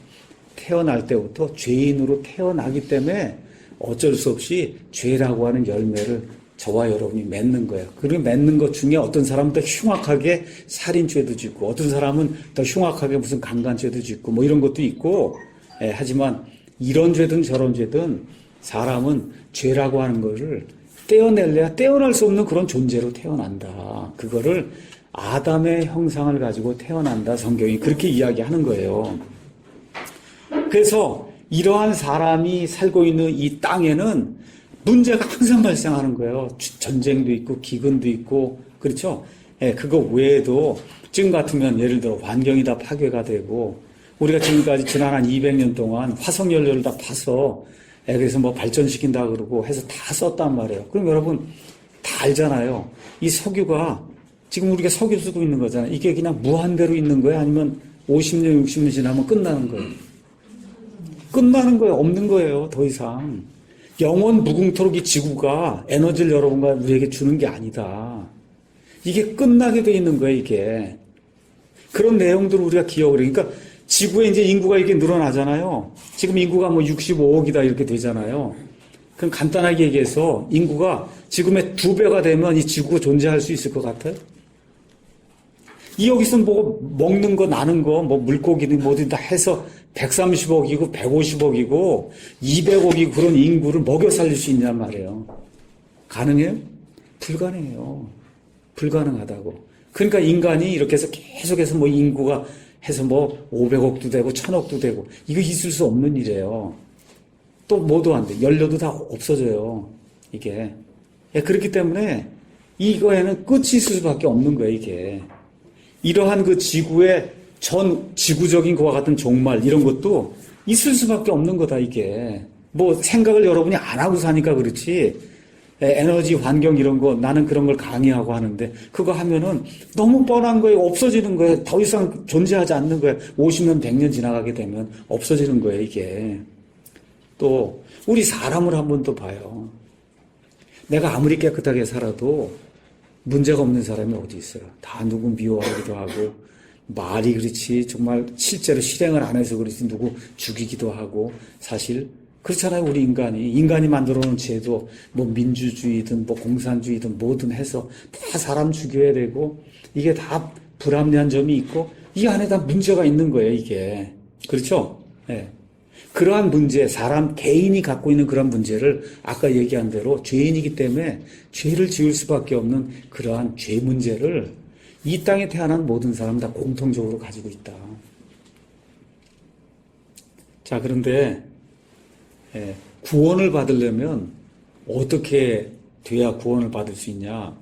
태어날 때부터 죄인으로 태어나기 때문에 어쩔 수 없이 죄라고 하는 열매를 저와 여러분이 맺는 거예요. 그리고 맺는 것 중에 어떤 사람은 더 흉악하게 살인죄도 짓고, 어떤 사람은 더 흉악하게 무슨 강간죄도 짓고, 뭐 이런 것도 있고, 하지만 이런 죄든 저런 죄든 사람은 죄라고 하는 것을 떼어낼래야 떼어낼 수 없는 그런 존재로 태어난다. 그거를 아담의 형상을 가지고 태어난다. 성경이 그렇게 이야기하는 거예요. 그래서 이러한 사람이 살고 있는 이 땅에는 문제가 항상 발생하는 거예요. 전쟁도 있고 기근도 있고 그렇죠. 그거 외에도 지금 같으면 예를 들어 환경이 다 파괴가 되고 우리가 지금까지 지난 한 200년 동안 화석 연료를 다 파서 그래서 뭐 발전시킨다 그러고 해서 다 썼단 말이에요. 그럼 여러분 다 알잖아요. 이 석유가 지금 우리가 석유 쓰고 있는 거잖아요. 이게 그냥 무한대로 있는 거예요? 아니면 50년, 60년 지나면 끝나는 거예요? 끝나는 거예요. 없는 거예요. 더 이상. 영원 무궁토록 이 지구가 에너지를 여러분과 우리에게 주는 게 아니다. 이게 끝나게 돼 있는 거예요, 이게. 그런 내용들을 우리가 기억을 해요. 그러니까 지구에 이제 인구가 이렇게 늘어나잖아요. 지금 인구가 뭐 65억이다 이렇게 되잖아요. 그럼 간단하게 얘기해서 인구가 지금의 2배가 되면 이 지구가 존재할 수 있을 것 같아요? 이 여기서 뭐 먹는 거 나는 거 뭐 물고기든 뭐든 다 해서 130억이고 150억이고 200억이고 그런 인구를 먹여 살릴 수 있냔 말이에요. 가능해요? 불가능해요. 불가능하다고. 그러니까 인간이 이렇게 해서 계속해서 뭐 인구가 해서 뭐 500억도 되고 1000억도 되고 이거 있을 수 없는 일이에요. 또 뭐도 안 돼. 연료도 다 없어져요. 이게. 그렇기 때문에 이거에는 끝이 있을 수밖에 없는 거예요, 이게. 이러한 그 지구의 전 지구적인 그와 같은 종말 이런 것도 있을 수밖에 없는 거다 이게. 뭐 생각을 여러분이 안 하고 사니까 그렇지. 에너지 환경 이런 거 나는 그런 걸 강의하고 하는데 그거 하면은 너무 뻔한 거예요. 없어지는 거예요. 더 이상 존재하지 않는 거예요. 50년 100년 지나가게 되면 없어지는 거예요 이게. 또 우리 사람을 한번 또 봐요. 내가 아무리 깨끗하게 살아도 문제가 없는 사람이 어디 있어요. 다 누구 미워하기도 하고 말이 그렇지 정말 실제로 실행을 안 해서 그렇지 누구 죽이기도 하고 사실 그렇잖아요. 우리 인간이 만들어 놓은 제도 뭐 민주주의든 뭐 공산주의든 뭐든 해서 다 사람 죽여야 되고 이게 다 불합리한 점이 있고 이 안에 다 문제가 있는 거예요. 이게 그렇죠? 그러한 문제, 사람 개인이 갖고 있는 그런 문제를 아까 얘기한 대로 죄인이기 때문에 죄를 지을 수밖에 없는 그러한 죄 문제를 이 땅에 태어난 모든 사람 다 공통적으로 가지고 있다. 자, 그런데 구원을 받으려면 어떻게 돼야 구원을 받을 수 있냐?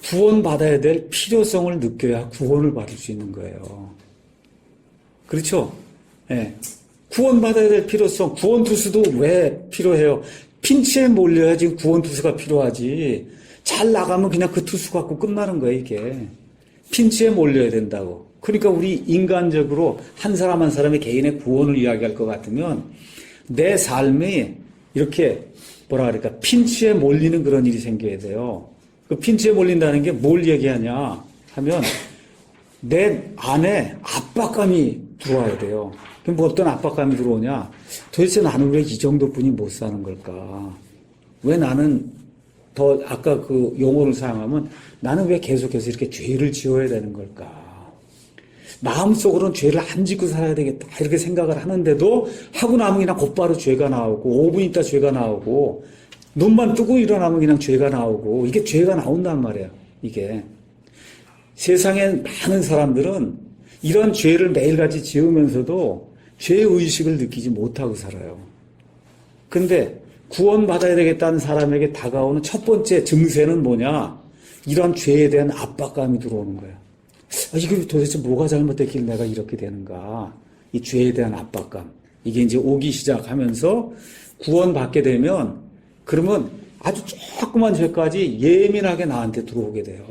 구원받아야 될 필요성을 느껴야 구원을 받을 수 있는 거예요. 그렇죠? 구원받아야 될 필요성, 구원투수도 왜 필요해요? 핀치에 몰려야 지금 구원투수가 필요하지. 잘 나가면 그냥 그 투수 갖고 끝나는 거예요, 이게. 핀치에 몰려야 된다고. 그러니까 우리 인간적으로 한 사람 한 사람의 개인의 구원을 이야기할 것 같으면 내 삶이 이렇게 뭐라 그럴까 핀치에 몰리는 그런 일이 생겨야 돼요. 그 핀치에 몰린다는 게 뭘 얘기하냐 하면 내 안에 압박감이 들어와야 돼요. 그럼 뭐 어떤 압박감이 들어오냐? 도대체 나는 왜 이 정도뿐이 못 사는 걸까? 왜 나는 더 아까 그 용어를 사용하면 나는 왜 계속해서 이렇게 죄를 지어야 되는 걸까? 마음속으로는 죄를 안 짓고 살아야 되겠다 이렇게 생각을 하는데도 하고 나면 그냥 곧바로 죄가 나오고 5분 있다 죄가 나오고 눈만 뜨고 일어나면 그냥 죄가 나오고 이게 죄가 나온단 말이에요. 이게 세상에 많은 사람들은 이런 죄를 매일같이 지으면서도 죄의식을 느끼지 못하고 살아요. 근데 구원받아야 되겠다는 사람에게 다가오는 첫 번째 증세는 뭐냐? 이런 죄에 대한 압박감이 들어오는 거예요. 이게 도대체 뭐가 잘못됐길래 내가 이렇게 되는가? 이 죄에 대한 압박감. 이게 이제 오기 시작하면서 구원받게 되면 그러면 아주 조그만 죄까지 예민하게 나한테 들어오게 돼요.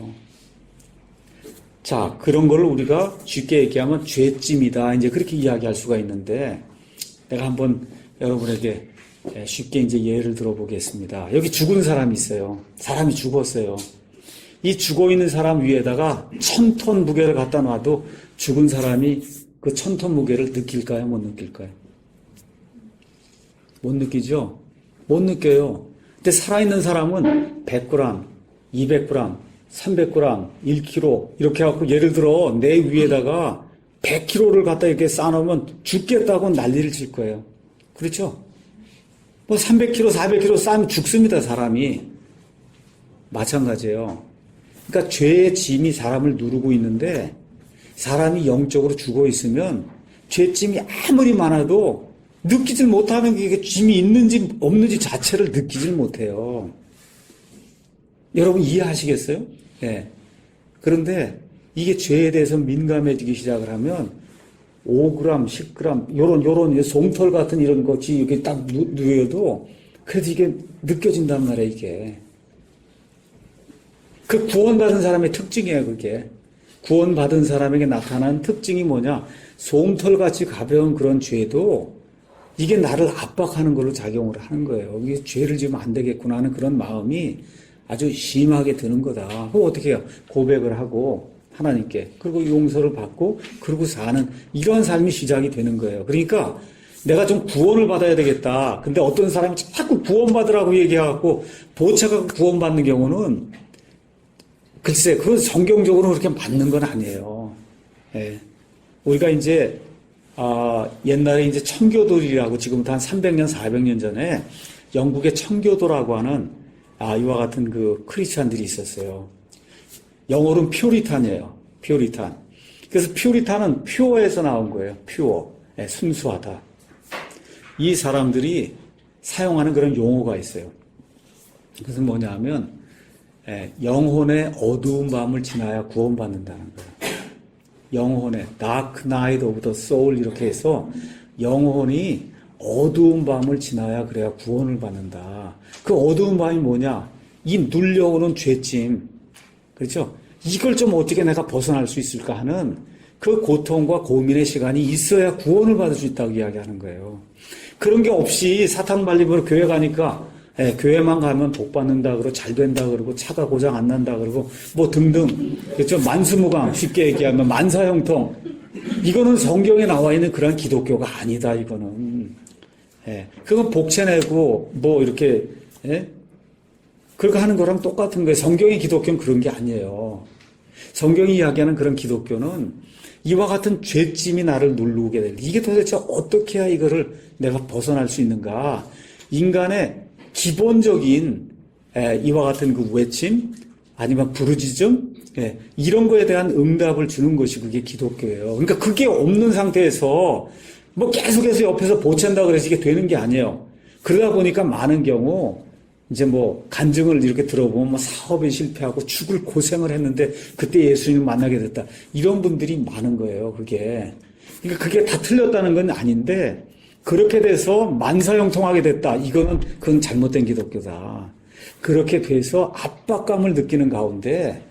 자, 그런 걸 우리가 쉽게 얘기하면 죄찜이다. 이제 그렇게 이야기할 수가 있는데 내가 한번 여러분에게 쉽게 이제 예를 들어보겠습니다. 여기 죽은 사람이 있어요. 사람이 죽었어요. 이 죽어 있는 사람 위에다가 1000톤 무게를 갖다 놔도 죽은 사람이 그 1000톤 무게를 느낄까요? 못 느낄까요? 못 느끼죠? 못 느껴요. 근데 살아있는 사람은 100g, 200g, 300g, 1kg 이렇게 해갖고 예를 들어 내 위에다가 100kg를 갖다 이렇게 쌓아놓으면 죽겠다고 난리를 칠 거예요. 그렇죠? 뭐 300kg, 400kg 쌓으면 죽습니다, 사람이. 마찬가지예요. 그러니까 죄의 짐이 사람을 누르고 있는데 사람이 영적으로 죽어 있으면 죄짐이 아무리 많아도 느끼질 못하면 이게 짐이 있는지 없는지 자체를 느끼질 못해요. 여러분 이해하시겠어요? 네. 그런데 이게 죄에 대해서 민감해지기 시작을 하면 5g, 10g 요런 솜털 같은 이런 것이 이렇게 딱 누워도 그래도 이게 느껴진단 말이에요, 이게. 그 구원받은 사람의 특징이에요, 그게. 구원받은 사람에게 나타난 특징이 뭐냐? 솜털같이 가벼운 그런 죄도 이게 나를 압박하는 걸로 작용을 하는 거예요. 이게 죄를 지으면 안 되겠구나 하는 그런 마음이 아주 심하게 드는 거다. 그거 어떻게 해요? 고백을 하고 하나님께 그리고 용서를 받고 그러고 사는 이런 삶이 시작이 되는 거예요. 그러니까 내가 좀 구원을 받아야 되겠다. 근데 어떤 사람이 자꾸 구원받으라고 얘기해갖고 보채가 구원받는 경우는 글쎄 그건 성경적으로 그렇게 맞는 건 아니에요. 예. 우리가 이제 옛날에 이제 청교도들이라고 지금부터 한 300년, 400년 전에 영국의 청교도라고 하는 이와 같은 그 크리스찬들이 있었어요. 영어로는 퓨리탄이에요. 퓨리탄. 그래서 퓨리탄은 퓨어에서 나온 거예요. 퓨어. 예, 순수하다. 이 사람들이 사용하는 그런 용어가 있어요. 그것은 뭐냐 하면 영혼의 어두운 밤을 지나야 구원받는다는 거예요. 영혼의 Dark Night of the Soul 이렇게 해서 영혼이 어두운 밤을 지나야 그래야 구원을 받는다. 그 어두운 밤이 뭐냐? 이 눌려오는 죄짐. 그렇죠? 이걸 좀 어떻게 내가 벗어날 수 있을까 하는 그 고통과 고민의 시간이 있어야 구원을 받을 수 있다고 이야기하는 거예요. 그런 게 없이 사탕 발림으로 교회 가니까 교회만 가면 복 받는다 그러고 잘 된다 그러고 차가 고장 안 난다 그러고 뭐 등등 그렇죠? 만수무강 쉽게 얘기하면 만사형통 이거는 성경에 나와 있는 그런 기독교가 아니다 이거는 그건 복채내고 뭐 이렇게 그렇게 하는 거랑 똑같은 거예요. 성경의 기독교는 그런 게 아니에요. 성경이 이야기하는 그런 기독교는 이와 같은 죄짐이 나를 누르게 될 이게 도대체 어떻게 해야 이거를 내가 벗어날 수 있는가? 인간의 기본적인 이와 같은 그 외침 아니면 부르짖음 이런 거에 대한 응답을 주는 것이 그게 기독교예요. 그러니까 그게 없는 상태에서 뭐 계속해서 옆에서 보챈다 그래서 이게 되는 게 아니에요. 그러다 보니까 많은 경우 이제 뭐 간증을 이렇게 들어보면 뭐 사업에 실패하고 죽을 고생을 했는데 그때 예수님을 만나게 됐다. 이런 분들이 많은 거예요. 그게. 그러니까 그게 다 틀렸다는 건 아닌데 그렇게 돼서 만사형통하게 됐다. 그건 잘못된 기독교다. 그렇게 돼서 압박감을 느끼는 가운데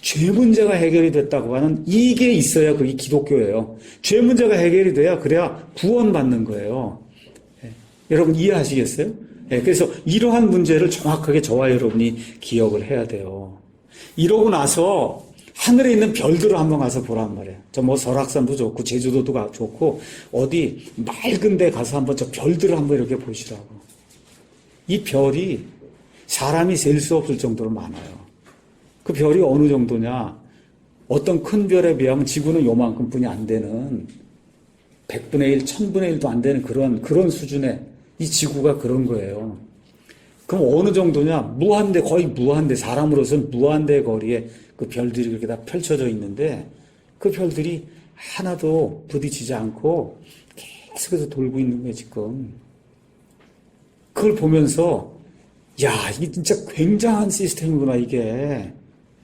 죄 문제가 해결이 됐다고 하는 이게 있어야 그게 기독교예요. 죄 문제가 해결이 돼야 그래야 구원받는 거예요. 여러분 이해하시겠어요? 그래서 이러한 문제를 정확하게 저와 여러분이 기억을 해야 돼요. 이러고 나서 하늘에 있는 별들을 한번 가서 보란 말이에요. 저 뭐 설악산도 좋고 제주도도 좋고 어디 맑은 데 가서 한번 저 별들을 한번 이렇게 보시라고. 이 별이 사람이 셀 수 없을 정도로 많아요. 그 별이 어느 정도냐? 어떤 큰 별에 비하면 지구는 요만큼뿐이 안 되는 100분의 1, 1000분의 1도 안 되는 그런 수준의 이 지구가 그런 거예요. 그럼 어느 정도냐? 무한대, 거의 무한대, 사람으로서는 무한대 거리에 그 별들이 그렇게 다 펼쳐져 있는데 그 별들이 하나도 부딪히지 않고 계속해서 돌고 있는 거예요, 지금. 그걸 보면서, 야, 이게 진짜 굉장한 시스템이구나, 이게.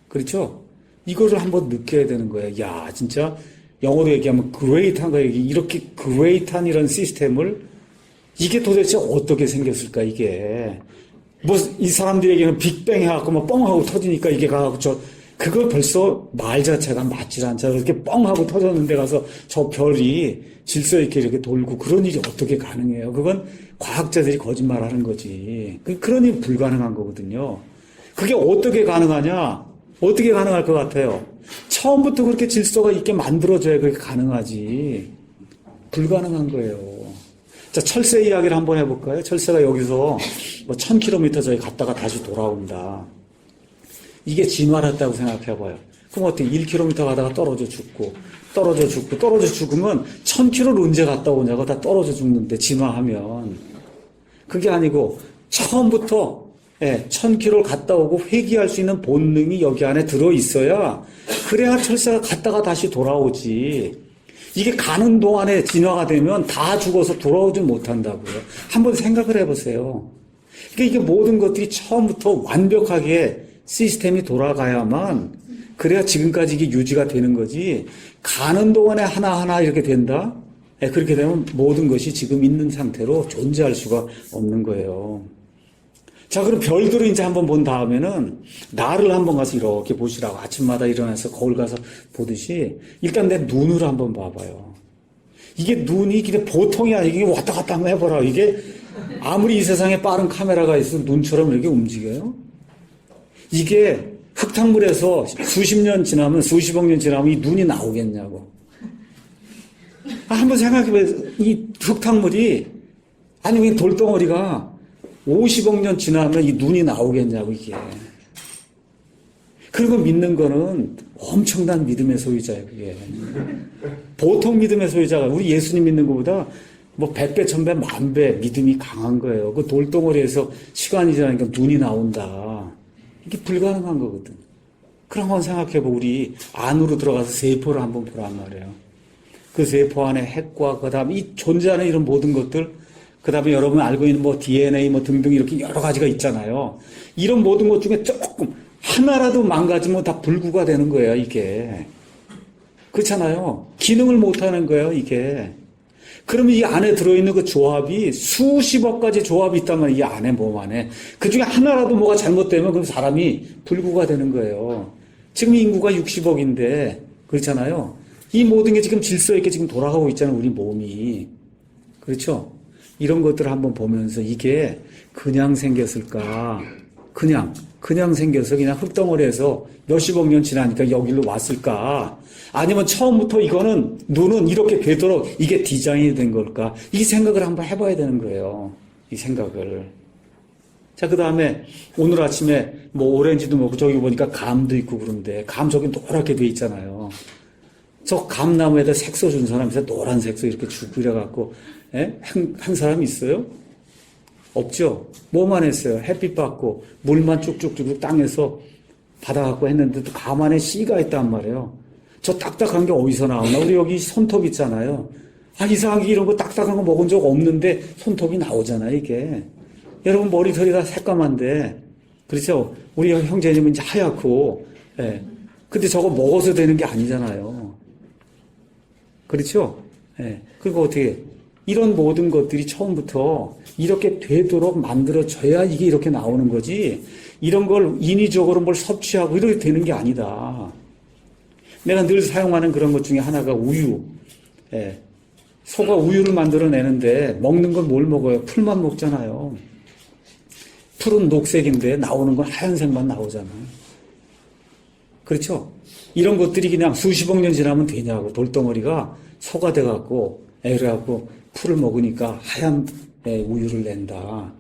그렇죠? 이거를 한번 느껴야 되는 거예요. 야, 진짜 영어로 얘기하면 great한 거, 이렇게 great한 이런 시스템을 이게 도대체 어떻게 생겼을까, 이게. 뭐, 이 사람들에게는 빅뱅 해갖고, 뭐, 뻥하고 터지니까 이게 가갖고, 그거 벌써 말 자체가 맞질 않잖아요. 이렇게 뻥 하고 터졌는데 가서 저 별이 질서 있게 이렇게 돌고 그런 일이 어떻게 가능해요? 그건 과학자들이 거짓말하는 거지. 그런 일이 불가능한 거거든요. 그게 어떻게 가능하냐? 어떻게 가능할 것 같아요? 처음부터 그렇게 질서가 있게 만들어져야 그게 가능하지. 불가능한 거예요. 자, 철새 이야기를 한번 해볼까요? 철새가 여기서 뭐 1000km 저기 갔다가 다시 돌아온다. 이게 진화했다고 생각해봐요. 그럼 어떻게 1km 가다가 떨어져 죽고 떨어져 죽으면 1000km를 언제 갔다 오냐고 다 떨어져 죽는데 진화하면. 그게 아니고 처음부터 1000km를 갔다 오고 회귀할 수 있는 본능이 여기 안에 들어있어야 그래야 철새가 갔다가 다시 돌아오지. 이게 가는 동안에 진화가 되면 다 죽어서 돌아오지 못한다고요. 한번 생각을 해보세요. 그러니까 이게 모든 것들이 처음부터 완벽하게 시스템이 돌아가야만 그래야 지금까지 이게 유지가 되는 거지. 가는 동안에 하나하나 이렇게 된다? 그렇게 되면 모든 것이 지금 있는 상태로 존재할 수가 없는 거예요. 자, 그럼 별들을 이제 한번 본 다음에는 나를 한번 가서 이렇게 보시라고. 아침마다 일어나서 거울 가서 보듯이 일단 내 눈을 한번 봐봐요. 이게 눈이 그냥 보통이 아니고 이게 왔다 갔다 한번 해보라. 이게 아무리 이 세상에 빠른 카메라가 있어도 눈처럼 이렇게 움직여요? 이게 흙탕물에서 수십 년 지나면, 수십억 년 지나면 이 눈이 나오겠냐고. 한번 생각해봐요. 이 흙탕물이, 아니면 돌덩어리가 50억 년 지나면 이 눈이 나오겠냐고, 이게. 그리고 믿는 거는 엄청난 믿음의 소유자예요, 그게. 보통 믿음의 소유자가, 우리 예수님 믿는 것보다 뭐 100배, 1000배, 10,000배 믿음이 강한 거예요. 그 돌덩어리에서 시간이 지나니까 눈이 나온다. 이게 불가능한 거거든. 그런 건 생각해보. 우리 안으로 들어가서 세포를 한번 보란 말이에요. 그 세포 안에 핵과 그 다음에 이 존재하는 이런 모든 것들, 그 다음에 여러분 알고 있는 뭐 DNA 뭐 등등 이렇게 여러 가지가 있잖아요. 이런 모든 것 중에 조금 하나라도 망가지면 다 불구가 되는 거예요, 이게. 그렇잖아요. 기능을 못하는 거예요, 이게. 그러면 이 안에 들어있는 그 조합이 수십억 가지 조합이 있단 말이에요. 이 안에 몸 안에. 그 중에 하나라도 뭐가 잘못되면 그럼 사람이 불구가 되는 거예요. 지금 인구가 60억인데 그렇잖아요. 이 모든 게 지금 질서 있게 지금 돌아가고 있잖아요. 우리 몸이. 그렇죠? 이런 것들을 한번 보면서 이게 그냥 생겼을까? 그냥 생겨서 그냥 흙덩어리에서 몇십억 년 지나니까 여기로 왔을까? 아니면 처음부터 이거는 눈은 이렇게 되도록 이게 디자인이 된 걸까? 이 생각을 한번 해봐야 되는 거예요. 이 생각을. 자, 그 다음에 오늘 아침에 뭐 오렌지도 먹고 저기 보니까 감도 있고 그런데 감 저기 노랗게 돼 있잖아요. 저 감나무에다 색소 준 사람 있어요? 노란 색소 이렇게 주고 이래갖고 한 사람 있어요? 없죠? 뭐만 했어요? 햇빛 받고 물만 쭉쭉쭉 땅에서 받아갖고 했는데도 감 안에 씨가 있단 말이에요. 저 딱딱한 게 어디서 나오나? 우리 여기 손톱 있잖아요. 이상하게 이런 거 딱딱한 거 먹은 적 없는데 손톱이 나오잖아요, 이게. 여러분 머리털이 다 새까만데, 그렇죠? 우리 형제님은 이제 하얗고, 근데 저거 먹어서 되는 게 아니잖아요. 그렇죠? 그리고 어떻게, 이런 모든 것들이 처음부터 이렇게 되도록 만들어져야 이게 이렇게 나오는 거지, 이런 걸 인위적으로 뭘 섭취하고 이렇게 되는 게 아니다. 내가 늘 사용하는 그런 것 중에 하나가 우유. 소가 우유를 만들어내는데 먹는 건 뭘 먹어요? 풀만 먹잖아요. 풀은 녹색인데 나오는 건 하얀색만 나오잖아요. 그렇죠? 이런 것들이 그냥 수십억 년 지나면 되냐고. 돌덩어리가 소가 돼갖고 그래갖고 풀을 먹으니까 하얀 우유를 낸다.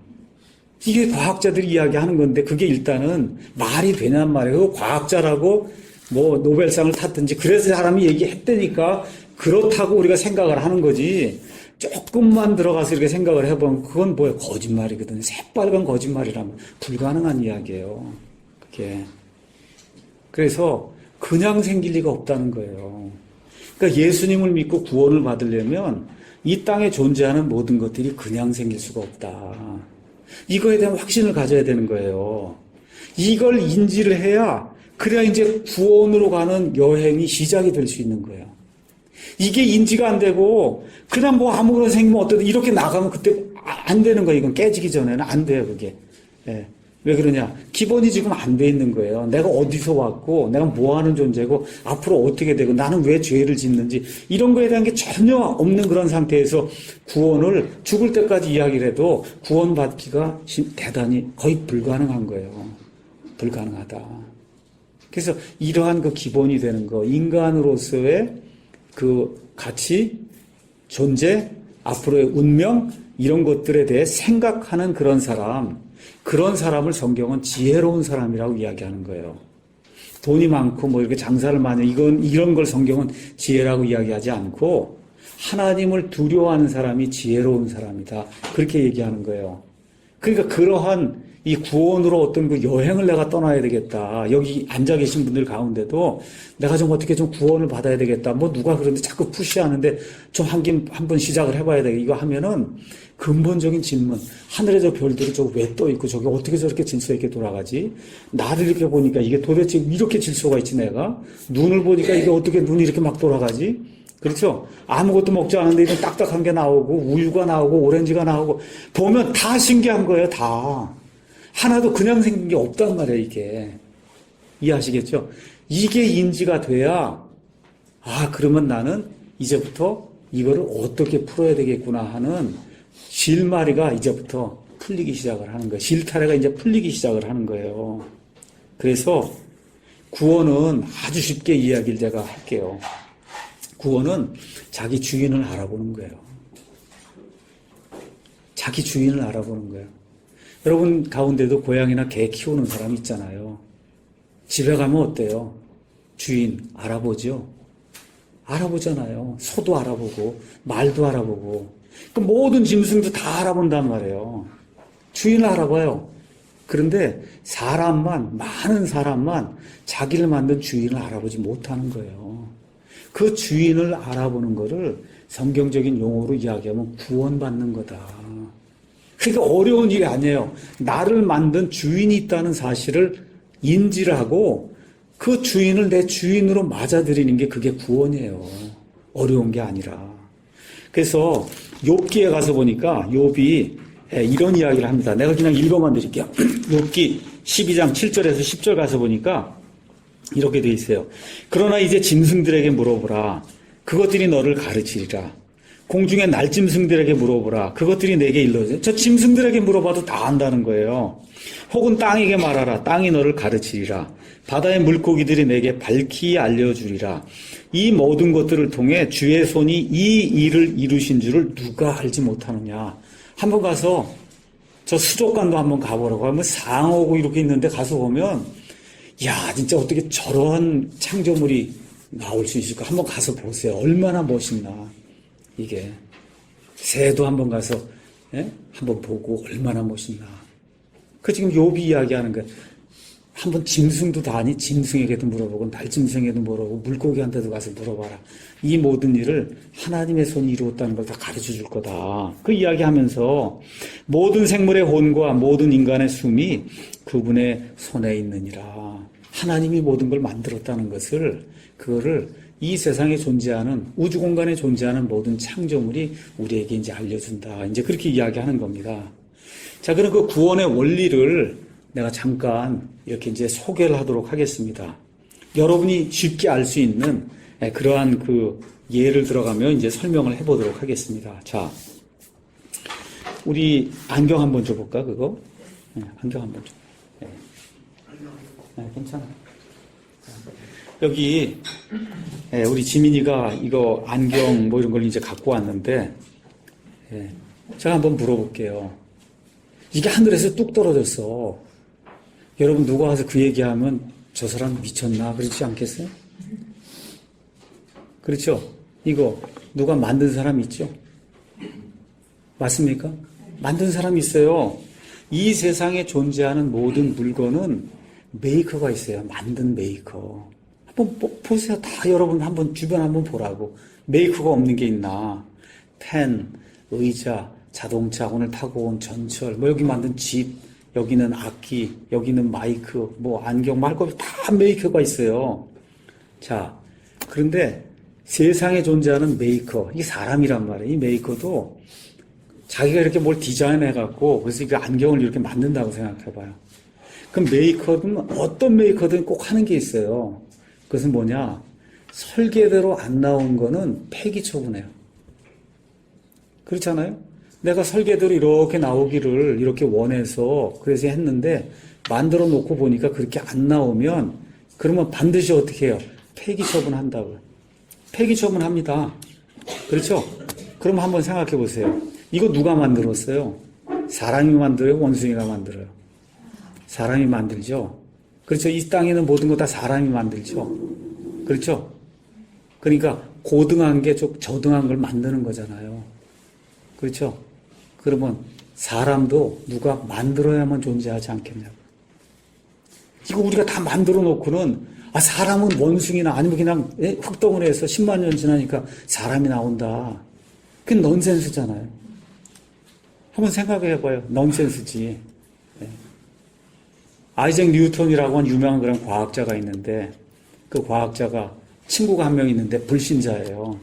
이게 과학자들이 이야기하는 건데 그게 일단은 말이 되냔 말이에요. 과학자라고 뭐 노벨상을 탔든지 그래서 사람이 얘기했다니까 그렇다고 우리가 생각을 하는 거지. 조금만 들어가서 이렇게 생각을 해보면 그건 뭐예요? 거짓말이거든요. 새빨간 거짓말이라면 불가능한 이야기예요. 그게. 그래서 그냥 생길 리가 없다는 거예요. 그러니까 예수님을 믿고 구원을 받으려면 이 땅에 존재하는 모든 것들이 그냥 생길 수가 없다. 이거에 대한 확신을 가져야 되는 거예요. 이걸 인지를 해야 그래야 이제 구원으로 가는 여행이 시작이 될 수 있는 거예요. 이게 인지가 안 되고 그냥 뭐 아무거나 생기면 어떠든 이렇게 나가면 그때 안 되는 거예요. 이건 깨지기 전에는 안 돼요, 그게. 왜 그러냐? 기본이 지금 안 돼 있는 거예요. 내가 어디서 왔고, 내가 뭐 하는 존재고, 앞으로 어떻게 되고, 나는 왜 죄를 짓는지, 이런 거에 대한 게 전혀 없는 그런 상태에서 구원을 죽을 때까지 이야기를 해도 구원받기가 대단히 거의 불가능한 거예요. 불가능하다. 그래서 이러한 그 기본이 되는 거, 인간으로서의 그 가치, 존재, 앞으로의 운명, 이런 것들에 대해 생각하는 그런 사람을 성경은 지혜로운 사람이라고 이야기하는 거예요. 돈이 많고 뭐 이렇게 장사를 많이 이런 걸 성경은 지혜라고 이야기하지 않고 하나님을 두려워하는 사람이 지혜로운 사람이다. 그렇게 얘기하는 거예요. 그러니까 그러한 이 구원으로 어떤 그 여행을 내가 떠나야 되겠다. 여기 앉아 계신 분들 가운데도 내가 좀 어떻게 좀 구원을 받아야 되겠다. 뭐 누가 그런데 자꾸 푸시하는데 좀 한번 시작을 해봐야 되겠다. 이거 하면은 근본적인 질문. 하늘에 저 별들이 저거 왜 떠 있고 저게 어떻게 저렇게 질서 있게 돌아가지? 나를 이렇게 보니까 이게 도대체 이렇게 질서가 있지 내가? 눈을 보니까 이게 어떻게 눈이 이렇게 막 돌아가지? 그렇죠? 아무것도 먹지 않은데 이런 딱딱한 게 나오고 우유가 나오고 오렌지가 나오고 보면 다 신기한 거예요. 다. 하나도 그냥 생긴 게 없단 말이에요, 이게. 이해하시겠죠? 이게 인지가 돼야, 그러면 나는 이제부터 이거를 어떻게 풀어야 되겠구나 하는 실마리가 이제부터 풀리기 시작을 하는 거예요. 실타래가 이제 풀리기 시작을 하는 거예요. 그래서 구원은 아주 쉽게 이야기를 제가 할게요. 구원은 자기 주인을 알아보는 거예요. 자기 주인을 알아보는 거예요. 여러분 가운데도 고양이나 개 키우는 사람 있잖아요. 집에 가면 어때요? 주인 알아보죠? 알아보잖아요. 소도 알아보고 말도 알아보고 그 모든 짐승도 다 알아본단 말이에요. 주인을 알아봐요. 그런데 많은 사람만 자기를 만든 주인을 알아보지 못하는 거예요. 그 주인을 알아보는 거를 성경적인 용어로 이야기하면 구원받는 거다. 그러니까 어려운 일이 아니에요. 나를 만든 주인이 있다는 사실을 인지를 하고 그 주인을 내 주인으로 맞아들이는 게 그게 구원이에요. 어려운 게 아니라. 그래서 욥기에 가서 보니까 욥이 이런 이야기를 합니다. 내가 그냥 읽어만 드릴게요. 욥기 12장 7절에서 10절 가서 보니까 이렇게 돼 있어요. 그러나 이제 짐승들에게 물어보라. 그것들이 너를 가르치리라. 공중의 날짐승들에게 물어보라. 그것들이 내게 일러주세요. 저 짐승들에게 물어봐도 다 안다는 거예요. 혹은 땅에게 말하라. 땅이 너를 가르치리라. 바다의 물고기들이 내게 밝히 알려주리라. 이 모든 것들을 통해 주의 손이 이 일을 이루신 줄을 누가 알지 못하느냐. 한번 가서 저 수족관도 한번 가보라고 하면 상어고 이렇게 있는데 가서 보면 야 진짜 어떻게 저런 창조물이 나올 수 있을까. 한번 가서 보세요. 얼마나 멋있나. 이게 새도 한번 가서 한번 보고 얼마나 멋있나. 그 지금 욥이 이야기하는 거예요. 한번 짐승도 다 아니 짐승에게도 물어보고 날짐승에게도 물어보고 물고기한테도 가서 물어봐라. 이 모든 일을 하나님의 손이 이루었다는 걸 다 가르쳐 줄 거다. 그 이야기하면서 모든 생물의 혼과 모든 인간의 숨이 그분의 손에 있느니라. 하나님이 모든 걸 만들었다는 것을 그거를 이 세상에 존재하는 우주 공간에 존재하는 모든 창조물이 우리에게 이제 알려준다. 이제 그렇게 이야기하는 겁니다. 자, 그럼 그 구원의 원리를 내가 잠깐 이렇게 이제 소개를 하도록 하겠습니다. 여러분이 쉽게 알 수 있는 그러한 그 예를 들어가며 이제 설명을 해보도록 하겠습니다. 자, 우리 안경 한번 줘볼까, 그거? 안경 한번 줘. 괜찮아. 여기 우리 지민이가 이거 안경 뭐 이런 걸 이제 갖고 왔는데 제가 한번 물어볼게요. 이게 하늘에서 뚝 떨어졌어. 여러분 누가 와서 그 얘기하면 저 사람 미쳤나 그렇지 않겠어요? 그렇죠? 이거 누가 만든 사람 있죠? 맞습니까? 만든 사람이 있어요. 이 세상에 존재하는 모든 물건은 메이커가 있어요. 만든 메이커. 한번 보세요. 다 여러분 한번 주변 한번 보라고. 메이커가 없는 게 있나. 펜, 의자, 자동차, 오늘 타고 온 전철, 뭐 여기 만든 집, 여기는 악기, 여기는 마이크, 뭐 안경, 말 것 다 메이커가 있어요. 자, 그런데 세상에 존재하는 메이커, 이게 사람이란 말이에요. 이 메이커도 자기가 이렇게 뭘 디자인해갖고, 그래서 그 안경을 이렇게 만든다고 생각해봐요. 그럼 메이커든 어떤 메이커든 꼭 하는 게 있어요. 그것은 뭐냐? 설계대로 안 나온 거는 폐기 처분해요. 그렇잖아요? 내가 설계대로 이렇게 나오기를 이렇게 원해서 그래서 했는데 만들어 놓고 보니까 그렇게 안 나오면 그러면 반드시 어떻게 해요? 폐기 처분한다고요. 폐기 처분합니다. 그렇죠? 그럼 한번 생각해 보세요. 이거 누가 만들었어요? 사람이 만들어요? 원숭이가 만들어요? 사람이 만들죠? 그렇죠? 이 땅에 있는 모든 거 다 사람이 만들죠? 그렇죠? 그러니까 고등한 게 저등한 걸 만드는 거잖아요. 그렇죠? 그러면 사람도 누가 만들어야만 존재하지 않겠냐고. 이거 우리가 다 만들어 놓고는 사람은 원숭이나 아니면 그냥 흙덩어리에서 10만 년 지나니까 사람이 나온다. 그게 넌센스잖아요. 한번 생각해 봐요. 넌센스지. 아이작 뉴턴이라고 하는 유명한 그런 과학자가 있는데 그 과학자가 친구가 한 명 있는데 불신자예요.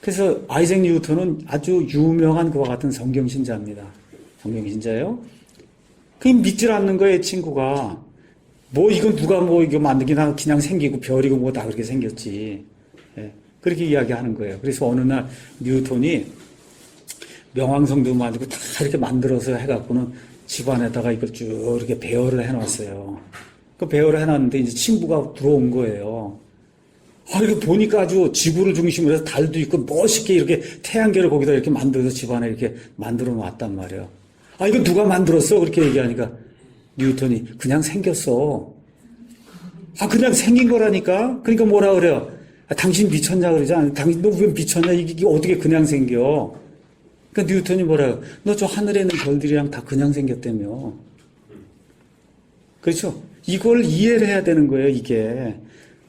그래서 아이작 뉴턴은 아주 유명한 그와 같은 성경신자입니다. 성경신자예요. 그게 믿질 않는 거예요, 친구가. 이건 누가 이거 만들긴 하고 그냥 생기고 별이고 뭐 다 그렇게 생겼지. 그렇게 이야기하는 거예요. 그래서 어느 날 뉴턴이 명왕성도 만들고 다 이렇게 만들어서 해갖고는 집안에다가 이걸 쭉 이렇게 배열을 해놨어요. 그 배열을 해놨는데 이제 친구가 들어온 거예요. 이거 보니까 아주 지구를 중심으로 해서 달도 있고 멋있게 이렇게 태양계를 거기다 이렇게 만들어서 집안에 이렇게 만들어 놨단 말이에요. 이거 누가 만들었어? 그렇게 얘기하니까 뉴턴이 그냥 생겼어. 그냥 생긴 거라니까? 그러니까 뭐라 그래요? 당신 미쳤냐 그러지 않아요? 당신 너 왜 미쳤냐? 이게 어떻게 그냥 생겨? 그러니까 뉴턴이 뭐라요? 너 저 하늘에 있는 별들이랑 다 그냥 생겼다며. 그렇죠? 이걸 이해를 해야 되는 거예요, 이게.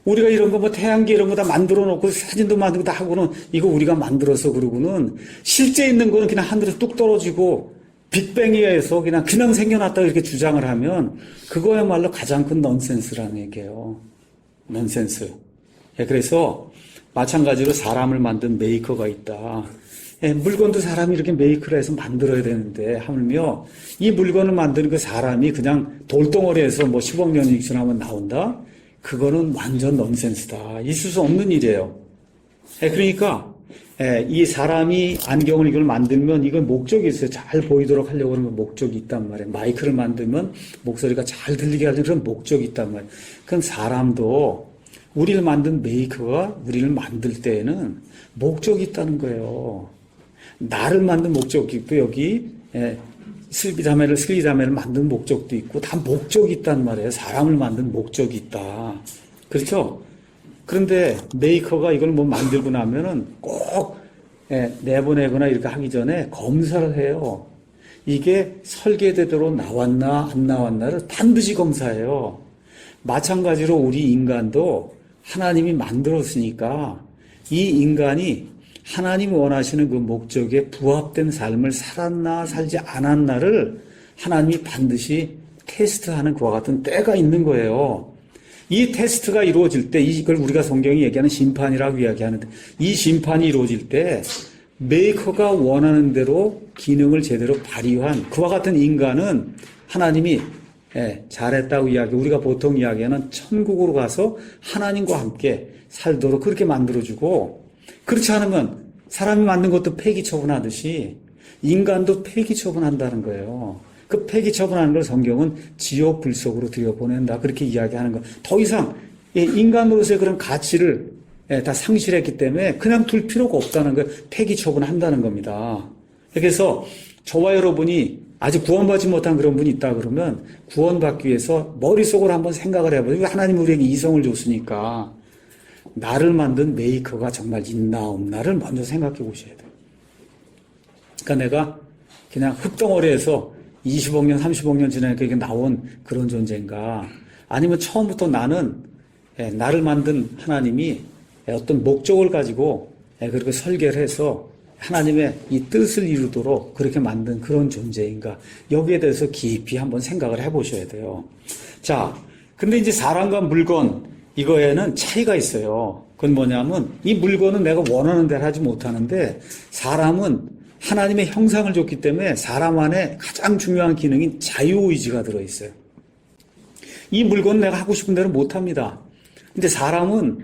우리가 이런 거 태양계 이런 거 다 만들어 놓고 사진도 만들고 다 하고는 이거 우리가 만들어서 그러고는 실제 있는 거는 그냥 하늘에서 뚝 떨어지고 빅뱅에 의해서 그냥 생겨났다고 이렇게 주장을 하면 그거야말로 가장 큰 넌센스라는 얘기예요. 넌센스. 그래서 마찬가지로 사람을 만든 메이커가 있다. 물건도 사람이 이렇게 메이크를 해서 만들어야 되는데 하물며 이 물건을 만드는 그 사람이 그냥 돌덩어리에서 10억 년이 지나면 나온다? 그거는 완전 넌센스다. 있을 수 없는 일이에요. 그러니까 이 사람이 안경을 이걸 만들면 이건 목적이 있어요. 잘 보이도록 하려고 하는 목적이 있단 말이에요. 마이크를 만들면 목소리가 잘 들리게 하는 그런 목적이 있단 말이에요. 그럼 사람도 우리를 만든 메이커가 우리를 만들 때에는 목적이 있다는 거예요. 나를 만든 목적이 있고 여기 슬기자매를 만든 목적도 있고 다 목적이 있단 말이에요. 사람을 만든 목적이 있다. 그렇죠? 그런데 메이커가 이걸 만들고 나면은 꼭 내보내거나 이렇게 하기 전에 검사를 해요. 이게 설계대로 나왔나 안 나왔나를 반드시 검사해요. 마찬가지로 우리 인간도 하나님이 만들었으니까 이 인간이 하나님이 원하시는 그 목적에 부합된 삶을 살았나 살지 않았나를 하나님이 반드시 테스트하는 그와 같은 때가 있는 거예요. 이 테스트가 이루어질 때 이걸 우리가 성경이 얘기하는 심판이라고 이야기하는데 이 심판이 이루어질 때 메이커가 원하는 대로 기능을 제대로 발휘한 그와 같은 인간은 하나님이 잘했다고 우리가 보통 이야기하는 천국으로 가서 하나님과 함께 살도록 그렇게 만들어주고 그렇지 않으면 사람이 만든 것도 폐기 처분하듯이 인간도 폐기 처분한다는 거예요. 그 폐기 처분하는 걸 성경은 지옥 불속으로 들여보낸다. 그렇게 이야기하는 거. 더 이상 인간으로서의 그런 가치를 다 상실했기 때문에 그냥 둘 필요가 없다는 걸 폐기 처분한다는 겁니다. 그래서 저와 여러분이 아직 구원받지 못한 그런 분이 있다 그러면 구원받기 위해서 머릿속으로 한번 생각을 해보세요. 하나님 우리에게 이성을 줬으니까 나를 만든 메이커가 정말 있나 없나를 먼저 생각해 보셔야 돼요. 그러니까 내가 그냥 흙덩어리에서 20억 년, 30억 년 지나니까 이게 나온 그런 존재인가? 아니면 처음부터 나는 나를 만든 하나님이 어떤 목적을 가지고 그렇게 설계를 해서 하나님의 이 뜻을 이루도록 그렇게 만든 그런 존재인가? 여기에 대해서 깊이 한번 생각을 해보셔야 돼요. 자, 근데 이제 사람과 물건, 이거에는 차이가 있어요. 그건 뭐냐면 이 물건은 내가 원하는 대로 하지 못하는데 사람은 하나님의 형상을 줬기 때문에 사람 안에 가장 중요한 기능인 자유의지가 들어있어요. 이 물건은 내가 하고 싶은 대로 못합니다. 근데 사람은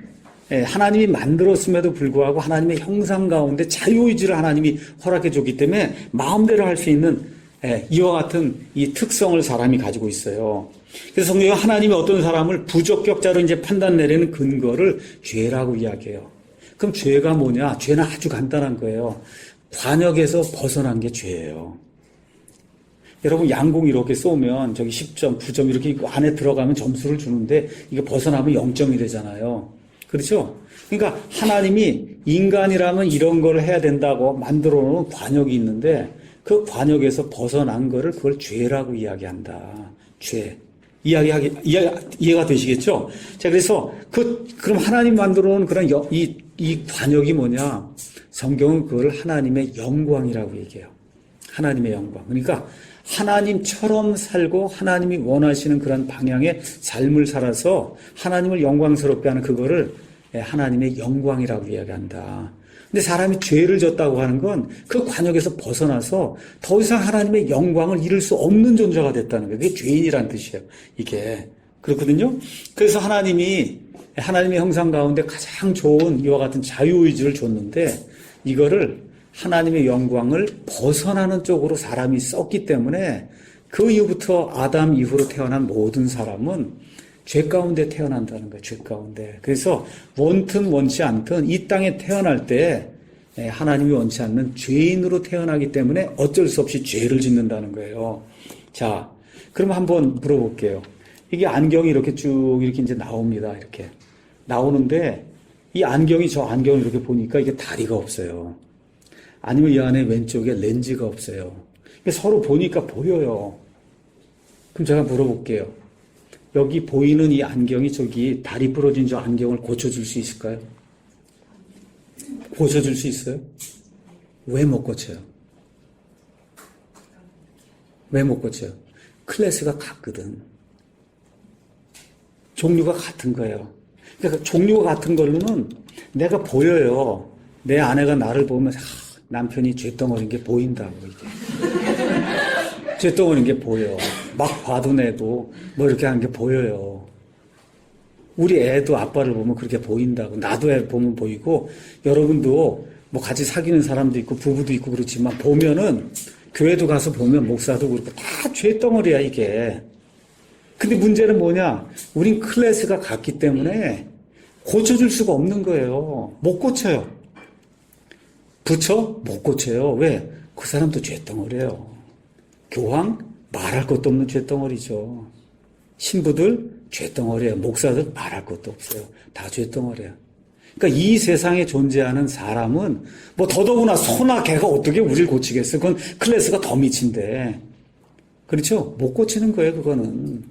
하나님이 만들었음에도 불구하고 하나님의 형상 가운데 자유의지를 하나님이 허락해 줬기 때문에 마음대로 할 수 있는 이와 같은 이 특성을 사람이 가지고 있어요. 그래서 성경에 하나님이 어떤 사람을 부적격자로 이제 판단 내리는 근거를 죄라고 이야기해요. 그럼 죄가 뭐냐? 죄는 아주 간단한 거예요. 관역에서 벗어난 게 죄예요. 여러분 양공 이렇게 쏘면 저기 10점, 9점 이렇게 안에 들어가면 점수를 주는데 이게 벗어나면 0점이 되잖아요. 그렇죠? 그러니까 하나님이 인간이라면 이런 걸 해야 된다고 만들어 놓은 관역이 있는데 그 관역에서 벗어난 거를 그걸 죄라고 이야기한다. 죄. 이해가 되시겠죠? 자, 그래서 그럼 하나님 만들어 놓은 그런 이 관역이 뭐냐? 성경은 그걸 하나님의 영광이라고 얘기해요. 하나님의 영광. 그러니까 하나님처럼 살고 하나님이 원하시는 그런 방향의 삶을 살아서 하나님을 영광스럽게 하는 그거를 하나님의 영광이라고 이야기한다. 근데 사람이 죄를 졌다고 하는 건 그 관역에서 벗어나서 더 이상 하나님의 영광을 이룰 수 없는 존재가 됐다는 거예요. 그게 죄인이라는 뜻이에요. 이게. 그렇거든요. 그래서 하나님의 형상 가운데 가장 좋은 이와 같은 자유의지를 줬는데 이거를 하나님의 영광을 벗어나는 쪽으로 사람이 썼기 때문에 그 이후부터 아담 이후로 태어난 모든 사람은 죄 가운데 태어난다는 거예요. 죄 가운데. 그래서 원튼 원치 않든 이 땅에 태어날 때 하나님이 원치 않는 죄인으로 태어나기 때문에 어쩔 수 없이 죄를 짓는다는 거예요. 자, 그럼 한번 물어볼게요. 이게 안경이 이렇게 쭉 이렇게 이제 나옵니다. 이렇게 나오는데 이 안경이 저 안경을 이렇게 보니까 이게 다리가 없어요. 아니면 이 안에 왼쪽에 렌즈가 없어요. 서로 보니까 보여요. 그럼 제가 물어볼게요. 여기 보이는 이 안경이 저기 다리 부러진 저 안경을 고쳐줄 수 있을까요? 고쳐줄 수 있어요? 왜 못 고쳐요? 왜 못 고쳐요? 클래스가 같거든. 종류가 같은 거예요. 그러니까 종류가 같은 걸로는 내가 보여요. 내 아내가 나를 보면 남편이 쇳덩어리인 게 보인다고 이게. 쇳덩어리인 게 보여. 막 봐도 애도 뭐 이렇게 하는 게 보여요. 우리 애도 아빠를 보면 그렇게 보인다고. 나도 애 보면 보이고 여러분도 뭐 같이 사귀는 사람도 있고 부부도 있고 그렇지만 보면은 교회도 가서 보면 목사도 그렇고 다 쇳덩어리야 이게. 근데 문제는 뭐냐? 우린 클래스가 같기 때문에 고쳐줄 수가 없는 거예요. 못 고쳐요. 부처? 못 고쳐요. 왜? 그 사람도 쇳덩어리예요. 교황? 말할 것도 없는 쇳덩어리죠. 신부들? 쇳덩어리예요. 목사들? 말할 것도 없어요. 다 쇳덩어리야. 그러니까 이 세상에 존재하는 사람은 뭐 더더구나 소나 개가 어떻게 우리를 고치겠어. 그건 클래스가 더 미친데. 그렇죠? 못 고치는 거예요, 그거는.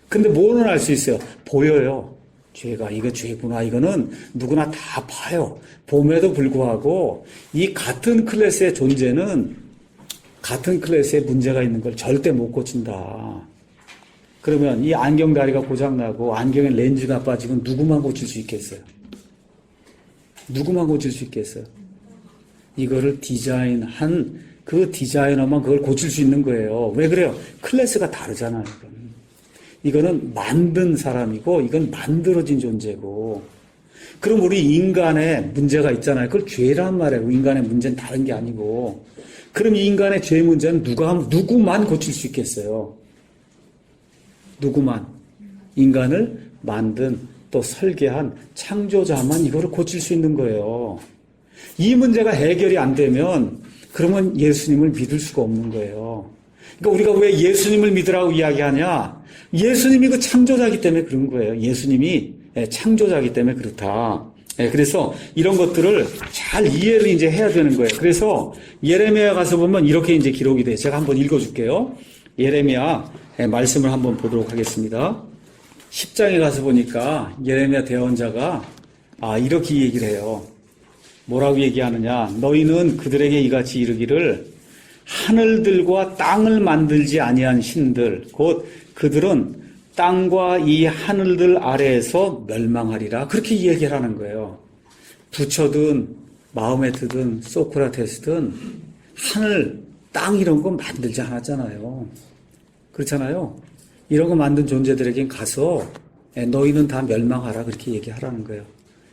근데 뭐는 알 수 있어요? 보여요. 죄가, 이거 죄구나. 이거는 누구나 다 봐요. 봄에도 불구하고 이 같은 클래스의 존재는 같은 클래스에 문제가 있는 걸 절대 못 고친다. 그러면 이 안경 다리가 고장나고 안경에 렌즈가 빠지면 누구만 고칠 수 있겠어요? 누구만 고칠 수 있겠어요? 이거를 디자인한 그 디자이너만 그걸 고칠 수 있는 거예요. 왜 그래요? 클래스가 다르잖아요. 이거는 만든 사람이고 이건 만들어진 존재고. 그럼 우리 인간의 문제가 있잖아요. 그걸 죄란 말이에요. 인간의 문제는 다른 게 아니고. 그럼 이 인간의 죄 문제는 누구만 고칠 수 있겠어요? 누구만? 인간을 만든 또 설계한 창조자만 이거를 고칠 수 있는 거예요. 이 문제가 해결이 안 되면 그러면 예수님을 믿을 수가 없는 거예요. 그러니까 우리가 왜 예수님을 믿으라고 이야기하냐? 예수님이 그 창조자이기 때문에 그런 거예요. 예수님이 창조자이기 때문에 그렇다. 그래서 이런 것들을 잘 이해를 이제 해야 되는 거예요. 그래서 예레미야 가서 보면 이렇게 이제 기록이 돼요. 제가 한번 읽어줄게요. 예레미야 말씀을 한번 보도록 하겠습니다. 10장에 가서 보니까 예레미야 대언자가 이렇게 얘기를 해요. 뭐라고 얘기하느냐? 너희는 그들에게 이같이 이르기를 하늘들과 땅을 만들지 아니한 신들 곧 그들은 땅과 이 하늘들 아래에서 멸망하리라. 그렇게 얘기를 하는 거예요. 부처든 마호메트든 소크라테스든 하늘, 땅 이런 거 만들지 않았잖아요. 그렇잖아요. 이런 거 만든 존재들에겐 가서 너희는 다 멸망하라 그렇게 얘기하라는 거예요.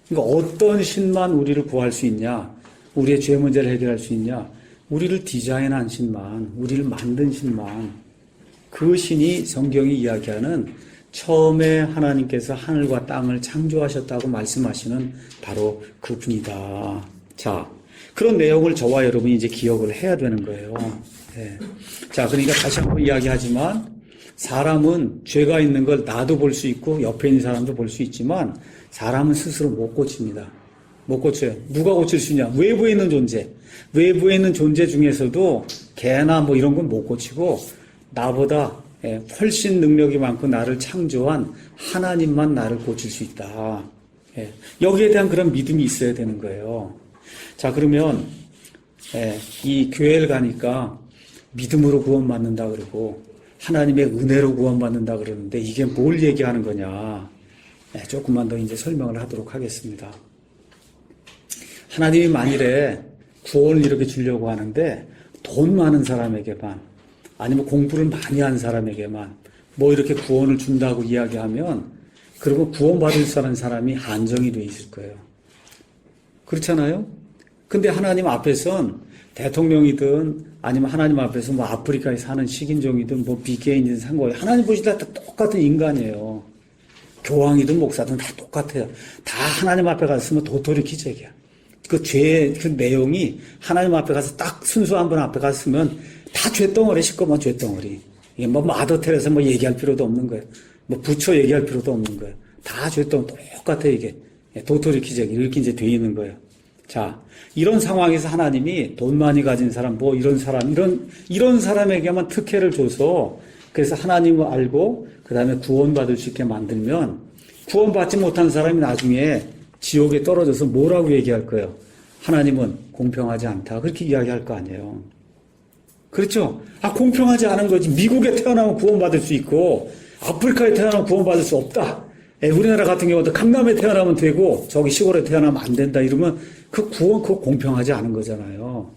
그러니까 어떤 신만 우리를 구할 수 있냐? 우리의 죄 문제를 해결할 수 있냐? 우리를 디자인한 신만, 우리를 만든 신만, 그 신이 성경이 이야기하는 처음에 하나님께서 하늘과 땅을 창조하셨다고 말씀하시는 바로 그분이다. 자, 그런 내용을 저와 여러분이 이제 기억을 해야 되는 거예요. 네. 자, 그러니까 다시 한번 이야기하지만 사람은 죄가 있는 걸 나도 볼 수 있고 옆에 있는 사람도 볼 수 있지만 사람은 스스로 못 고칩니다. 못 고쳐요. 누가 고칠 수 있냐? 외부에 있는 존재. 외부에 있는 존재 중에서도 개나 뭐 이런 건 못 고치고 나보다 훨씬 능력이 많고 나를 창조한 하나님만 나를 고칠 수 있다. 여기에 대한 그런 믿음이 있어야 되는 거예요. 자, 그러면 이 교회를 가니까 믿음으로 구원받는다 그러고 하나님의 은혜로 구원받는다 그러는데 이게 뭘 얘기하는 거냐? 조금만 더 이제 설명을 하도록 하겠습니다. 하나님이 만일에 구원을 이렇게 주려고 하는데 돈 많은 사람에게만 아니면 공부를 많이 한 사람에게만 뭐 이렇게 구원을 준다고 이야기하면 그러면 구원받을 수 있는 사람이 한정이 돼 있을 거예요. 그렇잖아요? 근데 하나님 앞에선 대통령이든 아니면 하나님 앞에서 뭐 아프리카에 사는 식인종이든 뭐 비계인이든 상관없이 하나님 보실 때 다 똑같은 인간이에요. 교황이든 목사든 다 똑같아요. 다 하나님 앞에 갔으면 도토리 기적이야. 그 내용이 하나님 앞에 가서 딱 순수한 분 앞에 갔으면 다 죄덩어리 시꺼먼 죄덩어리. 이게 뭐 아더 테레사 뭐 얘기할 필요도 없는 거예요. 뭐 부처 얘기할 필요도 없는 거예요. 다 죄덩어리 똑같아 이게. 도토리 기적 이렇게 이제 돼 있는 거예요. 자, 이런 상황에서 하나님이 돈 많이 가진 사람, 뭐 이런 사람, 이런 사람에게만 특혜를 줘서 그래서 하나님을 알고 그 다음에 구원받을 수 있게 만들면 구원받지 못한 사람이 나중에 지옥에 떨어져서 뭐라고 얘기할 거예요? 하나님은 공평하지 않다. 그렇게 이야기할 거 아니에요. 그렇죠? 공평하지 않은 거지. 미국에 태어나면 구원받을 수 있고 아프리카에 태어나면 구원받을 수 없다. 우리나라 같은 경우도 강남에 태어나면 되고 저기 시골에 태어나면 안 된다. 이러면 그거 공평하지 않은 거잖아요.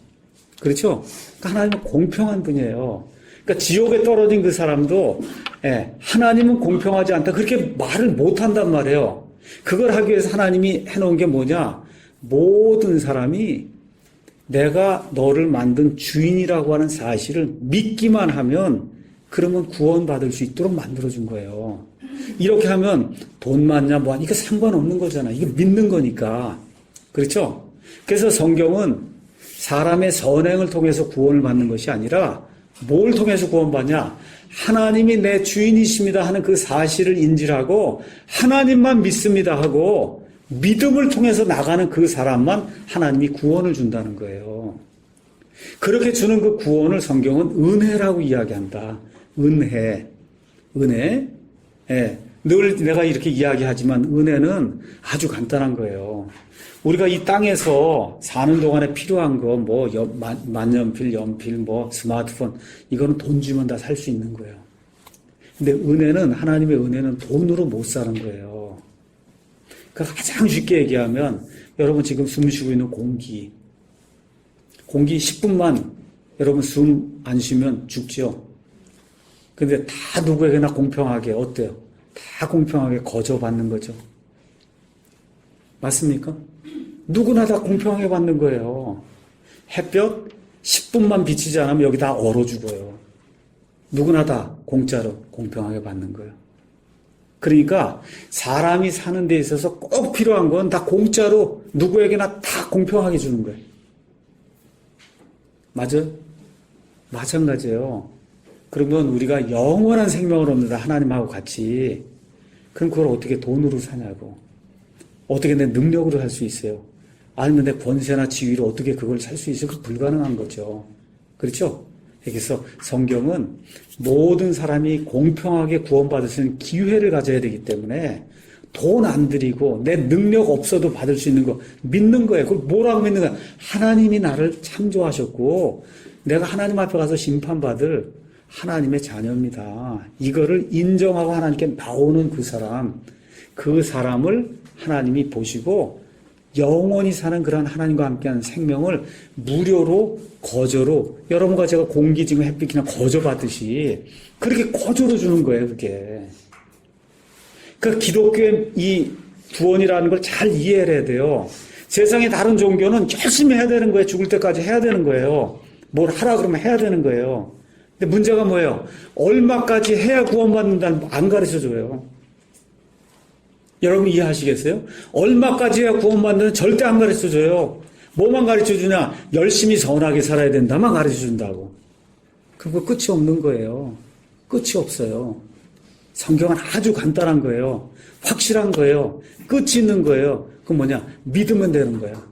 그렇죠? 그러니까 하나님은 공평한 분이에요. 그러니까 지옥에 떨어진 그 사람도 하나님은 공평하지 않다. 그렇게 말을 못 한단 말이에요. 그걸 하기 위해서 하나님이 해놓은 게 뭐냐? 모든 사람이 내가 너를 만든 주인이라고 하는 사실을 믿기만 하면 그러면 구원받을 수 있도록 만들어준 거예요. 이렇게 하면 돈 많냐 뭐하냐 이거 상관없는 거잖아. 이거 믿는 거니까. 그렇죠? 그래서 성경은 사람의 선행을 통해서 구원을 받는 것이 아니라 뭘 통해서 구원받냐? 하나님이 내 주인이십니다 하는 그 사실을 인지하고 하나님만 믿습니다 하고 믿음을 통해서 나가는 그 사람만 하나님이 구원을 준다는 거예요. 그렇게 주는 그 구원을 성경은 은혜라고 이야기한다. 은혜. 늘 내가 이렇게 이야기하지만 은혜는 아주 간단한 거예요. 우리가 이 땅에서 사는 동안에 필요한 거, 뭐, 만년필, 연필, 뭐, 스마트폰, 이거는 돈 주면 다 살 수 있는 거예요. 근데 은혜는, 하나님의 은혜는 돈으로 못 사는 거예요. 그러니까 가장 쉽게 얘기하면, 여러분 지금 숨 쉬고 있는 공기 10분만 여러분 숨 안 쉬면 죽죠? 근데 다 누구에게나 공평하게, 어때요? 다 공평하게 거저받는 거죠. 맞습니까? 누구나 다 공평하게 받는 거예요. 햇볕 10분만 비치지 않으면 여기 다 얼어 죽어요. 누구나 다 공짜로 공평하게 받는 거예요. 그러니까 사람이 사는 데 있어서 꼭 필요한 건 다 공짜로 누구에게나 다 공평하게 주는 거예요. 맞아요? 마찬가지예요. 그러면 우리가 영원한 생명을 얻는다 하나님하고 같이 그럼 그걸 어떻게 돈으로 사냐고. 어떻게 내 능력으로 살 수 있어요? 아니면 내 권세나 지위로 어떻게 그걸 살 수 있어요? 그건 불가능한 거죠. 그렇죠? 그래서 성경은 모든 사람이 공평하게 구원받을 수 있는 기회를 가져야 되기 때문에 돈 안 들이고 내 능력 없어도 받을 수 있는 거 믿는 거예요. 그걸 뭐라고 믿는 거야? 하나님이 나를 창조하셨고 내가 하나님 앞에 가서 심판받을 하나님의 자녀입니다. 이거를 인정하고 하나님께 나오는 그 사람을 하나님이 보시고 영원히 사는 그런 하나님과 함께하는 생명을 무료로 거저로 여러분과 제가 공기 지금 햇빛이나 거저 받듯이 그렇게 거저로 주는 거예요. 그게. 그 기독교의 이 구원이라는 걸 잘 이해해야 돼요. 세상의 다른 종교는 열심히 해야 되는 거예요. 죽을 때까지 해야 되는 거예요. 뭘 하라 그러면 해야 되는 거예요. 근데 문제가 뭐예요? 얼마까지 해야 구원받는다는 안 가르쳐줘요. 여러분 이해하시겠어요? 얼마까지 해야 구원받는다는 절대 안 가르쳐줘요. 뭐만 가르쳐주냐? 열심히 선하게 살아야 된다만 가르쳐준다고. 그거 끝이 없는 거예요. 끝이 없어요. 성경은 아주 간단한 거예요. 확실한 거예요. 끝이 있는 거예요. 그건 뭐냐? 믿으면 되는 거예요.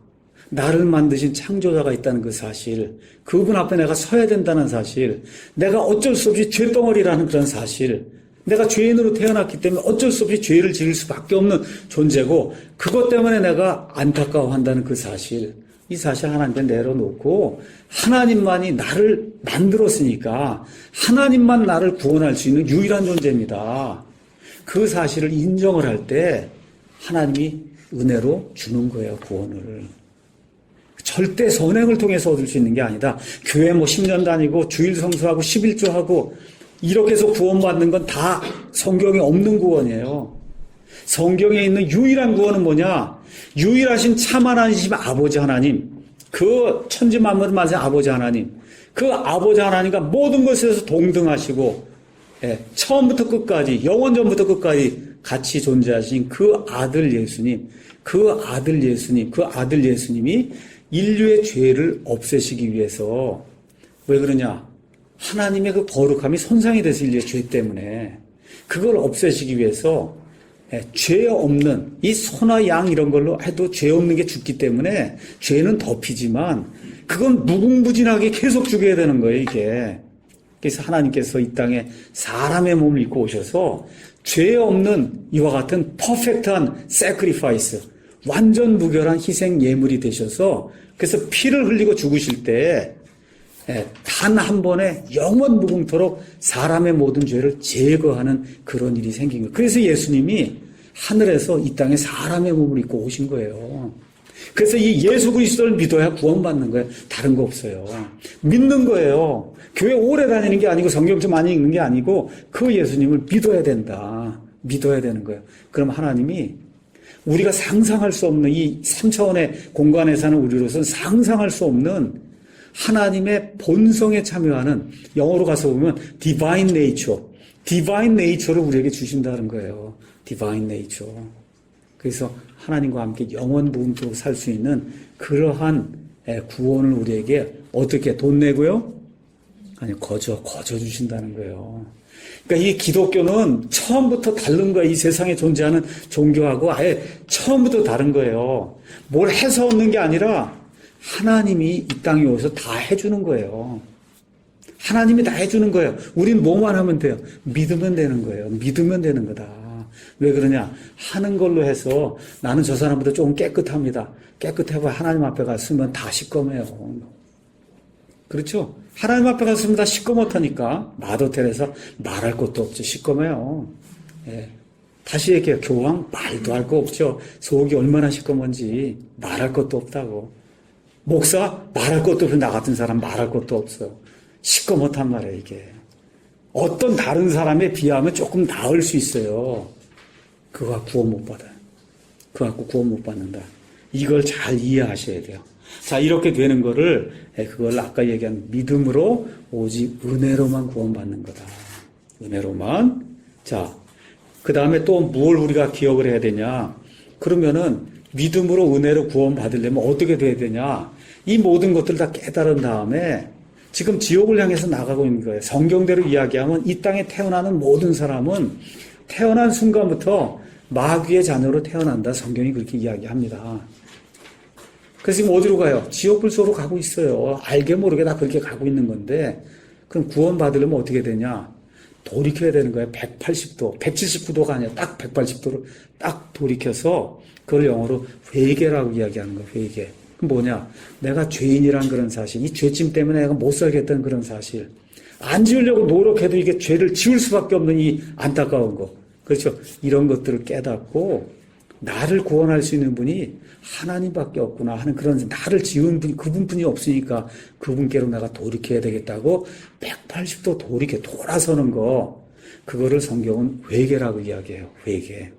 나를 만드신 창조자가 있다는 그 사실, 그분 앞에 내가 서야 된다는 사실, 내가 어쩔 수 없이 죄덩어리라는 그런 사실, 내가 죄인으로 태어났기 때문에 어쩔 수 없이 죄를 지을 수밖에 없는 존재고 그것 때문에 내가 안타까워한다는 그 사실, 이 사실 하나님께 내려놓고 하나님만이 나를 만들었으니까 하나님만 나를 구원할 수 있는 유일한 존재입니다. 그 사실을 인정을 할 때 하나님이 은혜로 주는 거예요, 구원을. 절대 선행을 통해서 얻을 수 있는 게 아니다. 교회 10년 다니고 주일 성수하고 11조하고 이렇게 해서 구원받는 건 다 성경에 없는 구원이에요. 성경에 있는 유일한 구원은 뭐냐? 유일하신 참 하나님이신 아버지 하나님, 그 천지 만물을 만드신 아버지 하나님, 그 아버지 하나님과 모든 것에서 동등하시고 처음부터 끝까지 영원전부터 끝까지 같이 존재하신 그 아들 예수님, 그 아들 예수님이 인류의 죄를 없애시기 위해서 왜 그러냐? 하나님의 그 거룩함이 손상이 돼서 인류의 죄 때문에 그걸 없애시기 위해서 죄 없는 이 소나 양 이런 걸로 해도 죄 없는 게 죽기 때문에 죄는 덮이지만 그건 무궁무진하게 계속 죽여야 되는 거예요, 이게. 그래서 하나님께서 이 땅에 사람의 몸을 입고 오셔서 죄 없는 이와 같은 퍼펙트한 sacrifice, 완전 무결한 희생 예물이 되셔서 그래서 피를 흘리고 죽으실 때 단 한 번에 영원 무궁토록 사람의 모든 죄를 제거하는 그런 일이 생긴 거예요. 그래서 예수님이 하늘에서 이 땅에 사람의 몸을 입고 오신 거예요. 그래서 이 예수 그리스도를 믿어야 구원받는 거예요. 다른 거 없어요. 믿는 거예요. 교회 오래 다니는 게 아니고 성경 좀 많이 읽는 게 아니고 그 예수님을 믿어야 된다. 믿어야 되는 거예요. 그럼 하나님이 우리가 상상할 수 없는 이 3차원의 공간에 사는 우리로서는 상상할 수 없는 하나님의 본성에 참여하는, 영어로 가서 보면 divine nature를 우리에게 주신다는 거예요. divine nature. 그래서 하나님과 함께 영원 무궁토록 살 수 있는 그러한 구원을 우리에게 어떻게 돈 내고요? 아니 거저 주신다는 거예요. 그러니까 이 기독교는 처음부터 다른 거예요. 이 세상에 존재하는 종교하고 아예 처음부터 다른 거예요. 뭘 해서 얻는 게 아니라 하나님이 이 땅에 오셔서 다 해주는 거예요. 하나님이 다 해주는 거예요. 우린 뭐만 하면 돼요? 믿으면 되는 거예요. 믿으면 되는 거다. 왜 그러냐? 하는 걸로 해서 나는 저 사람보다 조금 깨끗합니다. 깨끗해봐 하나님 앞에 갔으면 다 시꺼매요. 그렇죠? 하나님 앞에 갔으면 다 시꺼멓다니까. 마더텔에서 말할 것도 없죠. 시꺼매요. 예. 다시 얘기해요. 교황 말도 할 거 없죠. 속이 얼마나 시꺼먼지 말할 것도 없다고. 목사 말할 것도 없어. 나 같은 사람 말할 것도 없어요. 시꺼멓단 말이에요, 이게. 어떤 다른 사람에 비하면 조금 나을 수 있어요. 그거 갖고 구원 못 받아요. 그거 갖고 구원 못 받는다. 이걸 잘 이해하셔야 돼요. 자, 이렇게 되는 거를, 그걸 아까 얘기한 믿음으로 오직 은혜로만 구원받는 거다. 은혜로만. 자, 그 다음에 또 뭘 우리가 기억을 해야 되냐. 그러면은 믿음으로 은혜로 구원받으려면 어떻게 돼야 되냐. 이 모든 것들을 다 깨달은 다음에 지금 지옥을 향해서 나가고 있는 거예요. 성경대로 이야기하면 이 땅에 태어나는 모든 사람은 태어난 순간부터 마귀의 자녀로 태어난다. 성경이 그렇게 이야기합니다. 그래서 지금 어디로 가요? 지옥 불소로 가고 있어요. 알게 모르게 다 그렇게 가고 있는 건데 그럼 구원받으려면 어떻게 되냐? 돌이켜야 되는 거예요. 180도, 179도가 아니라 딱 180도로 딱 돌이켜서 그걸 영어로 회개라고 이야기하는 거예요. 회개. 그럼 뭐냐? 내가 죄인이란 그런 사실, 이 죄짐 때문에 내가 못 살겠다는 그런 사실, 안 지으려고 노력해도 이게 죄를 지을 수밖에 없는 이 안타까운 거, 그렇죠? 이런 것들을 깨닫고 나를 구원할 수 있는 분이 하나님밖에 없구나 하는 그런 나를 지은 분, 그분뿐이 없으니까 그분께로 내가 돌이켜야 되겠다고 180도 돌아서는 거, 그거를 성경은 회개라고 이야기해요. 회개.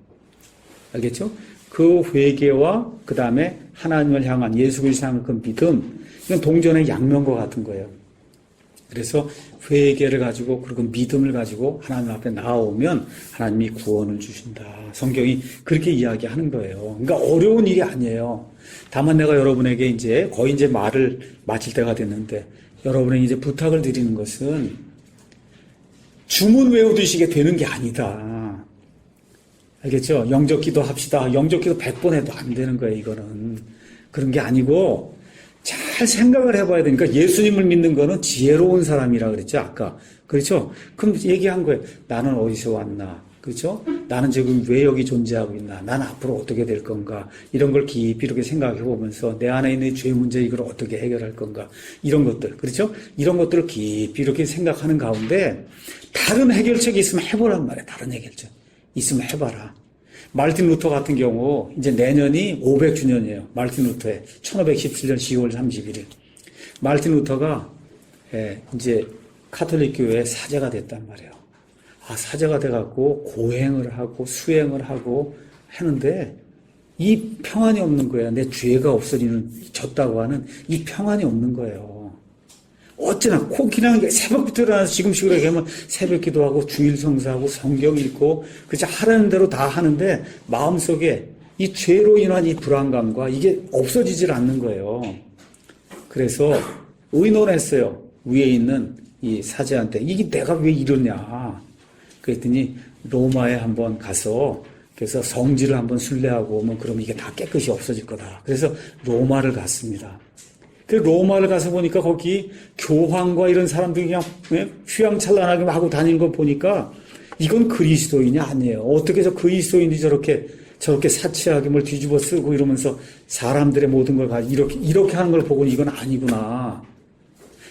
알겠죠? 그 회개와 그 다음에 하나님을 향한 예수 그리스도를 향한 그 믿음, 이건 동전의 양면과 같은 거예요. 그래서 회개를 가지고 그리고 믿음을 가지고 하나님 앞에 나아오면 하나님이 구원을 주신다. 성경이 그렇게 이야기하는 거예요. 그러니까 어려운 일이 아니에요. 다만 내가 여러분에게 이제 거의 이제 말을 마칠 때가 됐는데 여러분에게 이제 부탁을 드리는 것은 주문 외우듯이 되는 게 아니다. 알겠죠? 영적기도 합시다. 영적기도 100번 해도 안 되는 거예요, 이거는. 그런 게 아니고 잘 생각을 해봐야 되니까 예수님을 믿는 거는 지혜로운 사람이라 그랬죠, 아까. 그렇죠? 그럼 얘기한 거예요. 나는 어디서 왔나? 그렇죠? 나는 지금 왜 여기 존재하고 있나? 나는 앞으로 어떻게 될 건가? 이런 걸 깊이 이렇게 생각해 보면서 내 안에 있는 죄 문제 이걸 어떻게 해결할 건가? 이런 것들. 그렇죠? 이런 것들을 깊이 이렇게 생각하는 가운데 다른 해결책이 있으면 해보란 말이에요. 다른 해결책. 있으면 해봐라. 마르틴 루터 같은 경우 이제 내년이 500주년이에요. 마르틴 루터의 1517년 10월 31일. 마르틴 루터가 이제 카톨릭 교회의 사제가 됐단 말이에요. 사제가 돼갖고 고행을 하고 수행을 하고 하는데 이 평안이 없는 거야. 내 죄가 없어지는 졌다고 하는 이 평안이 없는 거예요. 어찌나 그냥 새벽부터 일어나서 지금식으로 얘기하면 새벽 기도하고 주일 성사하고 성경 읽고 그치 하라는 대로 다 하는데 마음속에 이 죄로 인한 이 불안감과 이게 없어지질 않는 거예요. 그래서 의논했어요. 위에 있는 이 사제한테 이게 내가 왜 이러냐. 그랬더니 로마에 한번 가서 그래서 성지를 한번 순례하고 오면 그럼 이게 다 깨끗이 없어질 거다. 그래서 로마를 갔습니다. 그 로마를 가서 보니까 거기 교황과 이런 사람들이 그냥 휘황찬란하게 하고 다니는 거 보니까 이건 그리스도인이 아니에요. 어떻게 저 그리스도인이 저렇게 사치하게 뭘 뒤집어 쓰고 이러면서 사람들의 모든 걸 이렇게 하는 걸 보고는 이건 아니구나.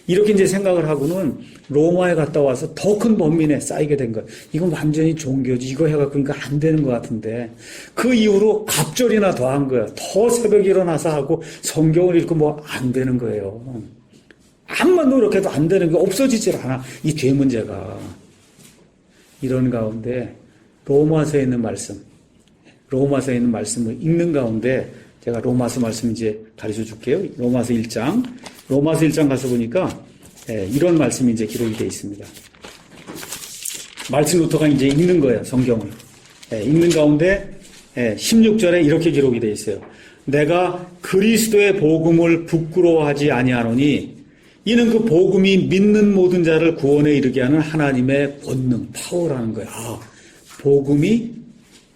이렇게 이제 생각을 하고는 로마에 갔다 와서 더 큰 범민에 쌓이게 된 거예요. 이건 완전히 종교지. 이거 해갖고 그러니까 안 되는 것 같은데. 그 이후로 갑절이나 더 한 거예요. 더 새벽에 일어나서 하고 성경을 읽고 뭐 안 되는 거예요. 암만 노력해도 안 되는 게 없어지질 않아. 이 죄 문제가. 이런 가운데 로마서에 있는 말씀을 읽는 가운데 제가 로마서 말씀 이제 가르쳐 줄게요. 로마서 1장 가서 보니까 이런 말씀이 이제 기록이 되어 있습니다. 마르틴 루터가 이제 읽는 거예요, 성경을. 읽는 가운데 16절에 이렇게 기록이 되어 있어요. 내가 그리스도의 복음을 부끄러워하지 아니하노니 이는 그 복음이 믿는 모든 자를 구원에 이르게 하는 하나님의 권능, 파워라는 거예요. 복음이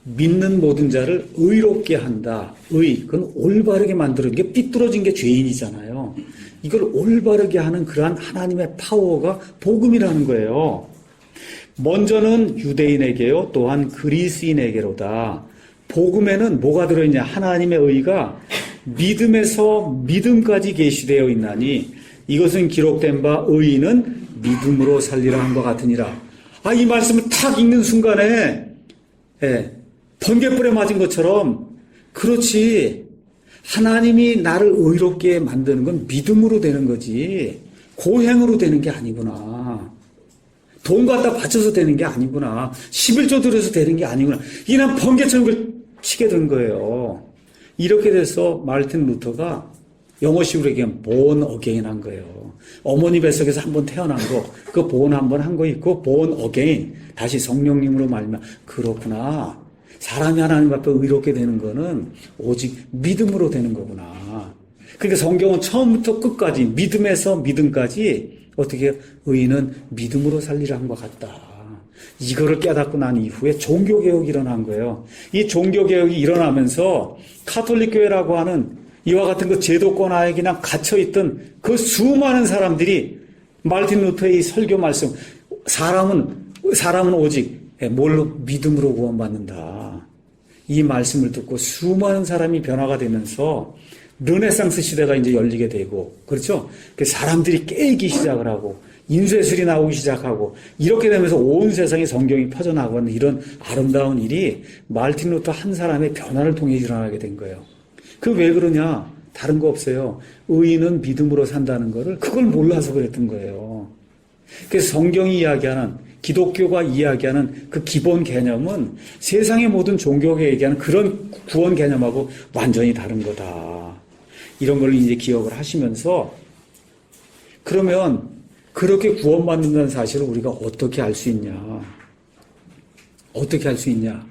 믿는 모든 자를 의롭게 한다. 그건 올바르게 만드는 게 삐뚤어진 게 죄인이잖아요. 이걸 올바르게 하는 그러한 하나님의 파워가 복음이라는 거예요. 먼저는 유대인에게요, 또한 그리스인에게로다. 복음에는 뭐가 들어있냐? 하나님의 의가 믿음에서 믿음까지 계시되어 있나니 이것은 기록된 바 의인은 믿음으로 살리라 한 것 같으니라. 이 말씀을 탁 읽는 순간에 번개불에 맞은 것처럼 그렇지. 하나님이 나를 의롭게 만드는 건 믿음으로 되는 거지 고행으로 되는 게 아니구나. 돈 갖다 바쳐서 되는 게 아니구나. 11조 들여서 되는 게 아니구나. 이게 난 번개처럼 치게 된 거예요. 이렇게 돼서 마르틴 루터가 영어식으로 얘기하면 born again 한 거예요. 어머니 뱃속에서 한번 태어난 거, 그 born 한번 한 거 있고 born again 다시 성령님으로 말면 그렇구나. 사람이 하나님 앞에 의롭게 되는 거는 오직 믿음으로 되는 거구나. 그러니까 성경은 처음부터 끝까지 믿음에서 믿음까지 어떻게 의인은 믿음으로 살리라 한 것 같다. 이거를 깨닫고 난 이후에 종교개혁이 일어난 거예요. 이 종교개혁이 일어나면서 카톨릭 교회라고 하는 이와 같은 그 제도권 하에 그냥 갇혀있던 그 수많은 사람들이 마르틴 루터의 이 설교 말씀, 사람은 오직 뭘로? 믿음으로 구원받는다. 이 말씀을 듣고 수많은 사람이 변화가 되면서 르네상스 시대가 이제 열리게 되고, 그렇죠? 사람들이 깨기 시작을 하고, 인쇄술이 나오기 시작하고 이렇게 되면서 온 세상에 성경이 퍼져나가는 이런 아름다운 일이 마르틴 루터 한 사람의 변화를 통해 일어나게 된 거예요. 그 왜 그러냐? 다른 거 없어요. 의인은 믿음으로 산다는 거를 그걸 몰라서 그랬던 거예요. 그래서 성경이 이야기하는 기독교가 이야기하는 그 기본 개념은 세상의 모든 종교가 얘기하는 그런 구원 개념하고 완전히 다른 거다. 이런 걸 이제 기억을 하시면서 그러면 그렇게 구원받는다는 사실을 우리가 어떻게 알 수 있냐? 어떻게 알 수 있냐?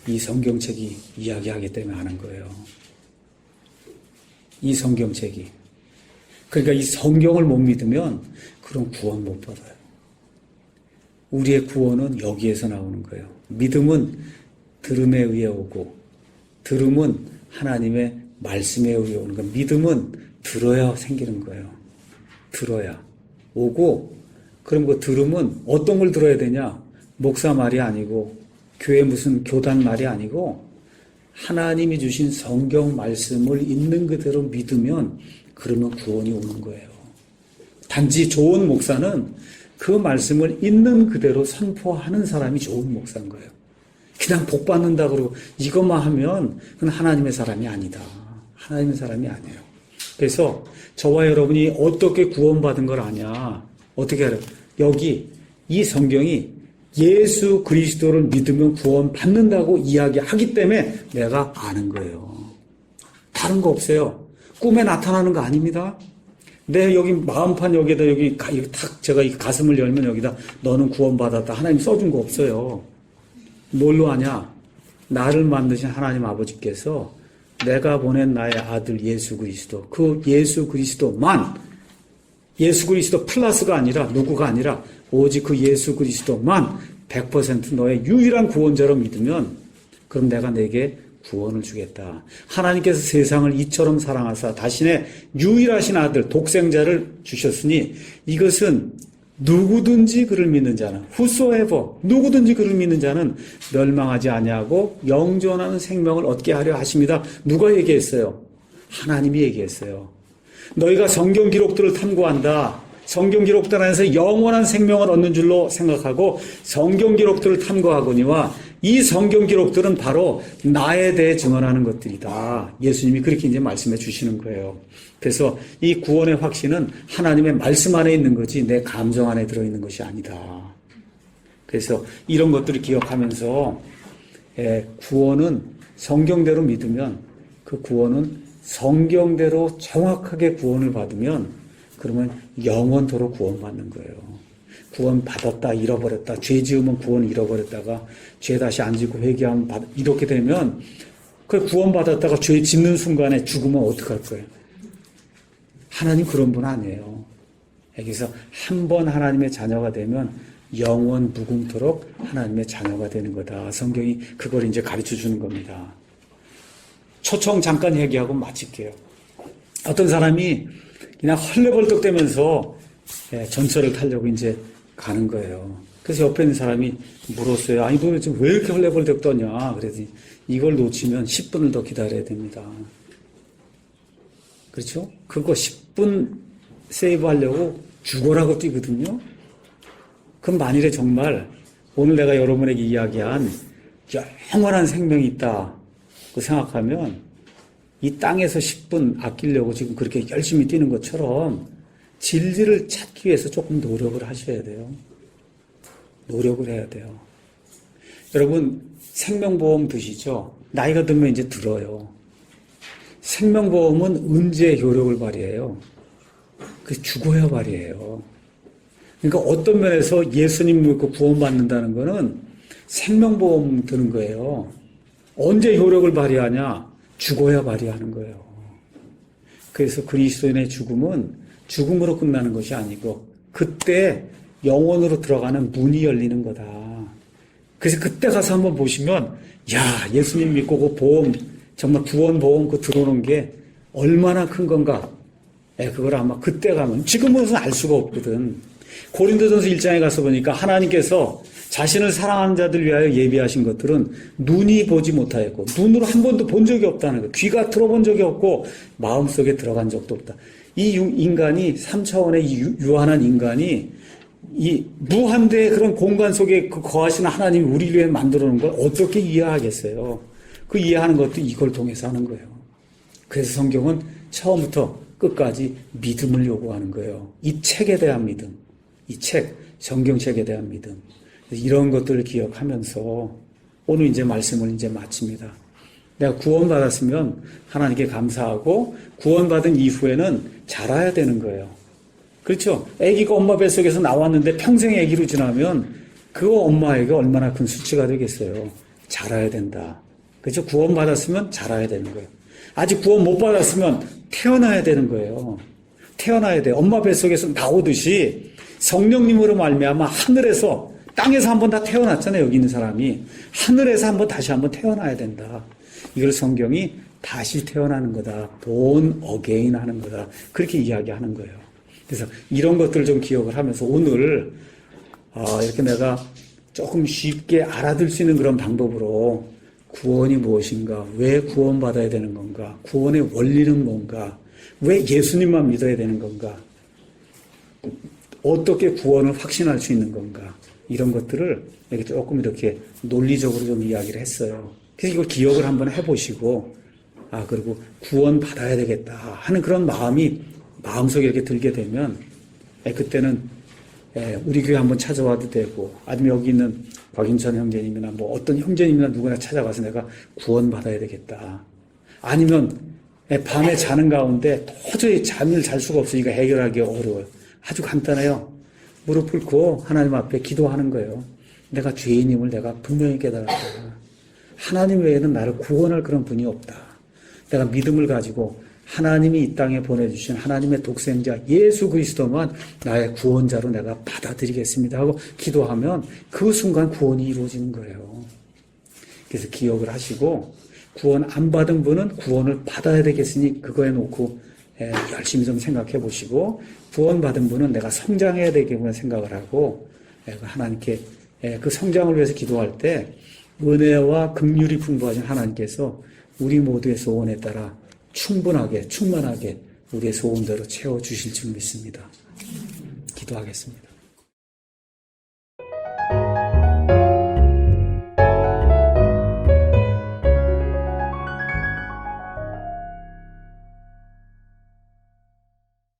이 성경책이 이야기하기 때문에 아는 거예요. 이 성경책이. 그러니까 이 성경을 못 믿으면 그런 구원 못 받아요. 우리의 구원은 여기에서 나오는 거예요. 믿음은 들음에 의해 오고 들음은 하나님의 말씀에 의해 오는 거예요. 믿음은 들어야 생기는 거예요. 들어야 오고 그럼 그 들음은 어떤 걸 들어야 되냐? 목사 말이 아니고 교회 무슨 교단 말이 아니고 하나님이 주신 성경 말씀을 있는 그대로 믿으면 그러면 구원이 오는 거예요. 단지 좋은 목사는 그 말씀을 있는 그대로 선포하는 사람이 좋은 목사인 거예요. 그냥 복 받는다 그러고 이것만 하면 그건 하나님의 사람이 아니다. 하나님의 사람이 아니에요. 그래서 저와 여러분이 어떻게 구원받은 걸 아냐? 어떻게 알아요? 여기 이 성경이 예수 그리스도를 믿으면 구원받는다고 이야기하기 때문에 내가 아는 거예요. 다른 거 없어요. 꿈에 나타나는 거 아닙니다. 내 여기 마음판 여기에다 여기 탁 제가 이 가슴을 열면 여기다 너는 구원받았다. 하나님 써준 거 없어요. 뭘로 하냐? 나를 만드신 하나님 아버지께서 내가 보낸 나의 아들 예수 그리스도 그 예수 그리스도만 예수 그리스도 플러스가 아니라 누구가 아니라 오직 그 예수 그리스도만 100% 너의 유일한 구원자로 믿으면 그럼 내가 내게 구원을 주겠다. 하나님께서 세상을 이처럼 사랑하사 자신의 유일하신 아들 독생자를 주셨으니 이것은 누구든지 그를 믿는 자는 whosoever 누구든지 그를 믿는 자는 멸망하지 아니하고 영존하는 생명을 얻게 하려 하십니다. 누가 얘기했어요? 하나님이 얘기했어요. 너희가 성경 기록들을 탐구한다. 성경 기록들 안에서 영원한 생명을 얻는 줄로 생각하고 성경 기록들을 탐구하거니와 이 성경 기록들은 바로 나에 대해 증언하는 것들이다. 예수님이 그렇게 이제 말씀해 주시는 거예요. 그래서 이 구원의 확신은 하나님의 말씀 안에 있는 거지 내 감정 안에 들어있는 것이 아니다. 그래서 이런 것들을 기억하면서 구원은 성경대로 믿으면 그 구원은 성경대로 정확하게 구원을 받으면 그러면 영원토록 구원받는 거예요. 구원받았다 잃어버렸다 죄 지으면 구원을 잃어버렸다가 죄 다시 안 짓고 회개하면 이렇게 되면 그 구원받았다가 죄 짓는 순간에 죽으면 어떡할 거예요? 하나님 그런 분 아니에요. 그래서 한 번 하나님의 자녀가 되면 영원 무궁토록 하나님의 자녀가 되는 거다. 성경이 그걸 이제 가르쳐 주는 겁니다. 초청 잠깐 얘기하고 마칠게요. 어떤 사람이 그냥 헐레벌떡대면서 전철을 타려고 이제 가는 거예요. 그래서 옆에 있는 사람이 물었어요. 아니, 너 지금 왜 이렇게 헐레벌떡 떠냐? 그랬더니 이걸 놓치면 10분을 더 기다려야 됩니다. 그렇죠? 그거 10분 세이브 하려고 죽어라고 뛰거든요. 그럼 만일에 정말 오늘 내가 여러분에게 이야기한 영원한 생명이 있다고 생각하면 이 땅에서 10분 아끼려고 지금 그렇게 열심히 뛰는 것처럼 진리를 찾기 위해서 조금 노력을 하셔야 돼요. 노력을 해야 돼요. 여러분 생명보험 드시죠? 나이가 들면 이제 들어요. 생명보험은 언제 효력을 발휘해요? 그 죽어야 발휘해요. 그러니까 어떤 면에서 예수님 믿고 구원받는다는 거는 생명보험 드는 거예요. 언제 효력을 발휘하냐? 죽어야 발휘하는 거예요. 그래서 그리스도인의 죽음은 죽음으로 끝나는 것이 아니고 그때 영원으로 들어가는 문이 열리는 거다. 그래서 그때 가서 한번 보시면 야 예수님 믿고 그 보험 정말 구원보험 그 들어오는 게 얼마나 큰 건가. 그걸 아마 그때 가면 지금은 알 수가 없거든. 고린도전서 1장에 가서 보니까 하나님께서 자신을 사랑하는 자들 위하여 예비하신 것들은 눈이 보지 못하였고 눈으로 한 번도 본 적이 없다는 거. 귀가 들어본 적이 없고 마음속에 들어간 적도 없다. 이 인간이 3차원의 유한한 인간이 이 무한대의 그런 공간 속에 그 거하시는 하나님이 우리를 위해 만들어 놓은 걸 어떻게 이해하겠어요? 그 이해하는 것도 이걸 통해서 하는 거예요. 그래서 성경은 처음부터 끝까지 믿음을 요구하는 거예요. 이 책에 대한 믿음, 이 책, 성경책에 대한 믿음. 이런 것들을 기억하면서 오늘 이제 말씀을 이제 마칩니다. 내가 구원받았으면 하나님께 감사하고 구원받은 이후에는 자라야 되는 거예요. 그렇죠? 아기가 엄마 뱃속에서 나왔는데 평생 아기로 지나면 그 엄마에게 얼마나 큰 수치가 되겠어요. 자라야 된다. 그렇죠? 구원받았으면 자라야 되는 거예요. 아직 구원 못 받았으면 태어나야 되는 거예요. 태어나야 돼요. 엄마 뱃속에서 나오듯이 성령님으로 말미암아 하늘에서 땅에서 한번 다 태어났잖아요. 여기 있는 사람이. 하늘에서 한번 다시 한번 태어나야 된다. 이걸 성경이 다시 태어나는 거다. born again 하는 거다. 그렇게 이야기하는 거예요. 그래서 이런 것들을 좀 기억을 하면서 오늘 이렇게 내가 조금 쉽게 알아들 수 있는 그런 방법으로 구원이 무엇인가, 왜 구원받아야 되는 건가, 구원의 원리는 뭔가, 왜 예수님만 믿어야 되는 건가, 어떻게 구원을 확신할 수 있는 건가, 이런 것들을 이렇게 조금 이렇게 논리적으로 좀 이야기를 했어요. 그래서 이걸 기억을 한번 해보시고, 그리고 구원 받아야 되겠다 하는 그런 마음이 마음속에 이렇게 들게 되면, 그때는 우리 교회 한번 찾아와도 되고, 아니면 여기 있는 박인천 형제님이나 뭐 어떤 형제님이나 누구나 찾아가서 내가 구원 받아야 되겠다. 아니면 밤에 자는 가운데 도저히 잠을 잘 수가 없으니까 해결하기 어려워요. 아주 간단해요. 무릎 꿇고 하나님 앞에 기도하는 거예요. 내가 죄인임을 내가 분명히 깨달았다. 하나님 외에는 나를 구원할 그런 분이 없다. 내가 믿음을 가지고 하나님이 이 땅에 보내주신 하나님의 독생자 예수 그리스도만 나의 구원자로 내가 받아들이겠습니다 하고 기도하면 그 순간 구원이 이루어지는 거예요. 그래서 기억을 하시고 구원 안 받은 분은 구원을 받아야 되겠으니 그거에 놓고 열심히 좀 생각해 보시고, 구원 받은 분은 내가 성장해야 되겠구나 생각을 하고 하나님께 그 성장을 위해서 기도할 때 은혜와 긍휼이 풍부하신 하나님께서 우리 모두의 소원에 따라 충분하게 충만하게 우리의 소원대로 채워주실 줄 믿습니다. 기도하겠습니다.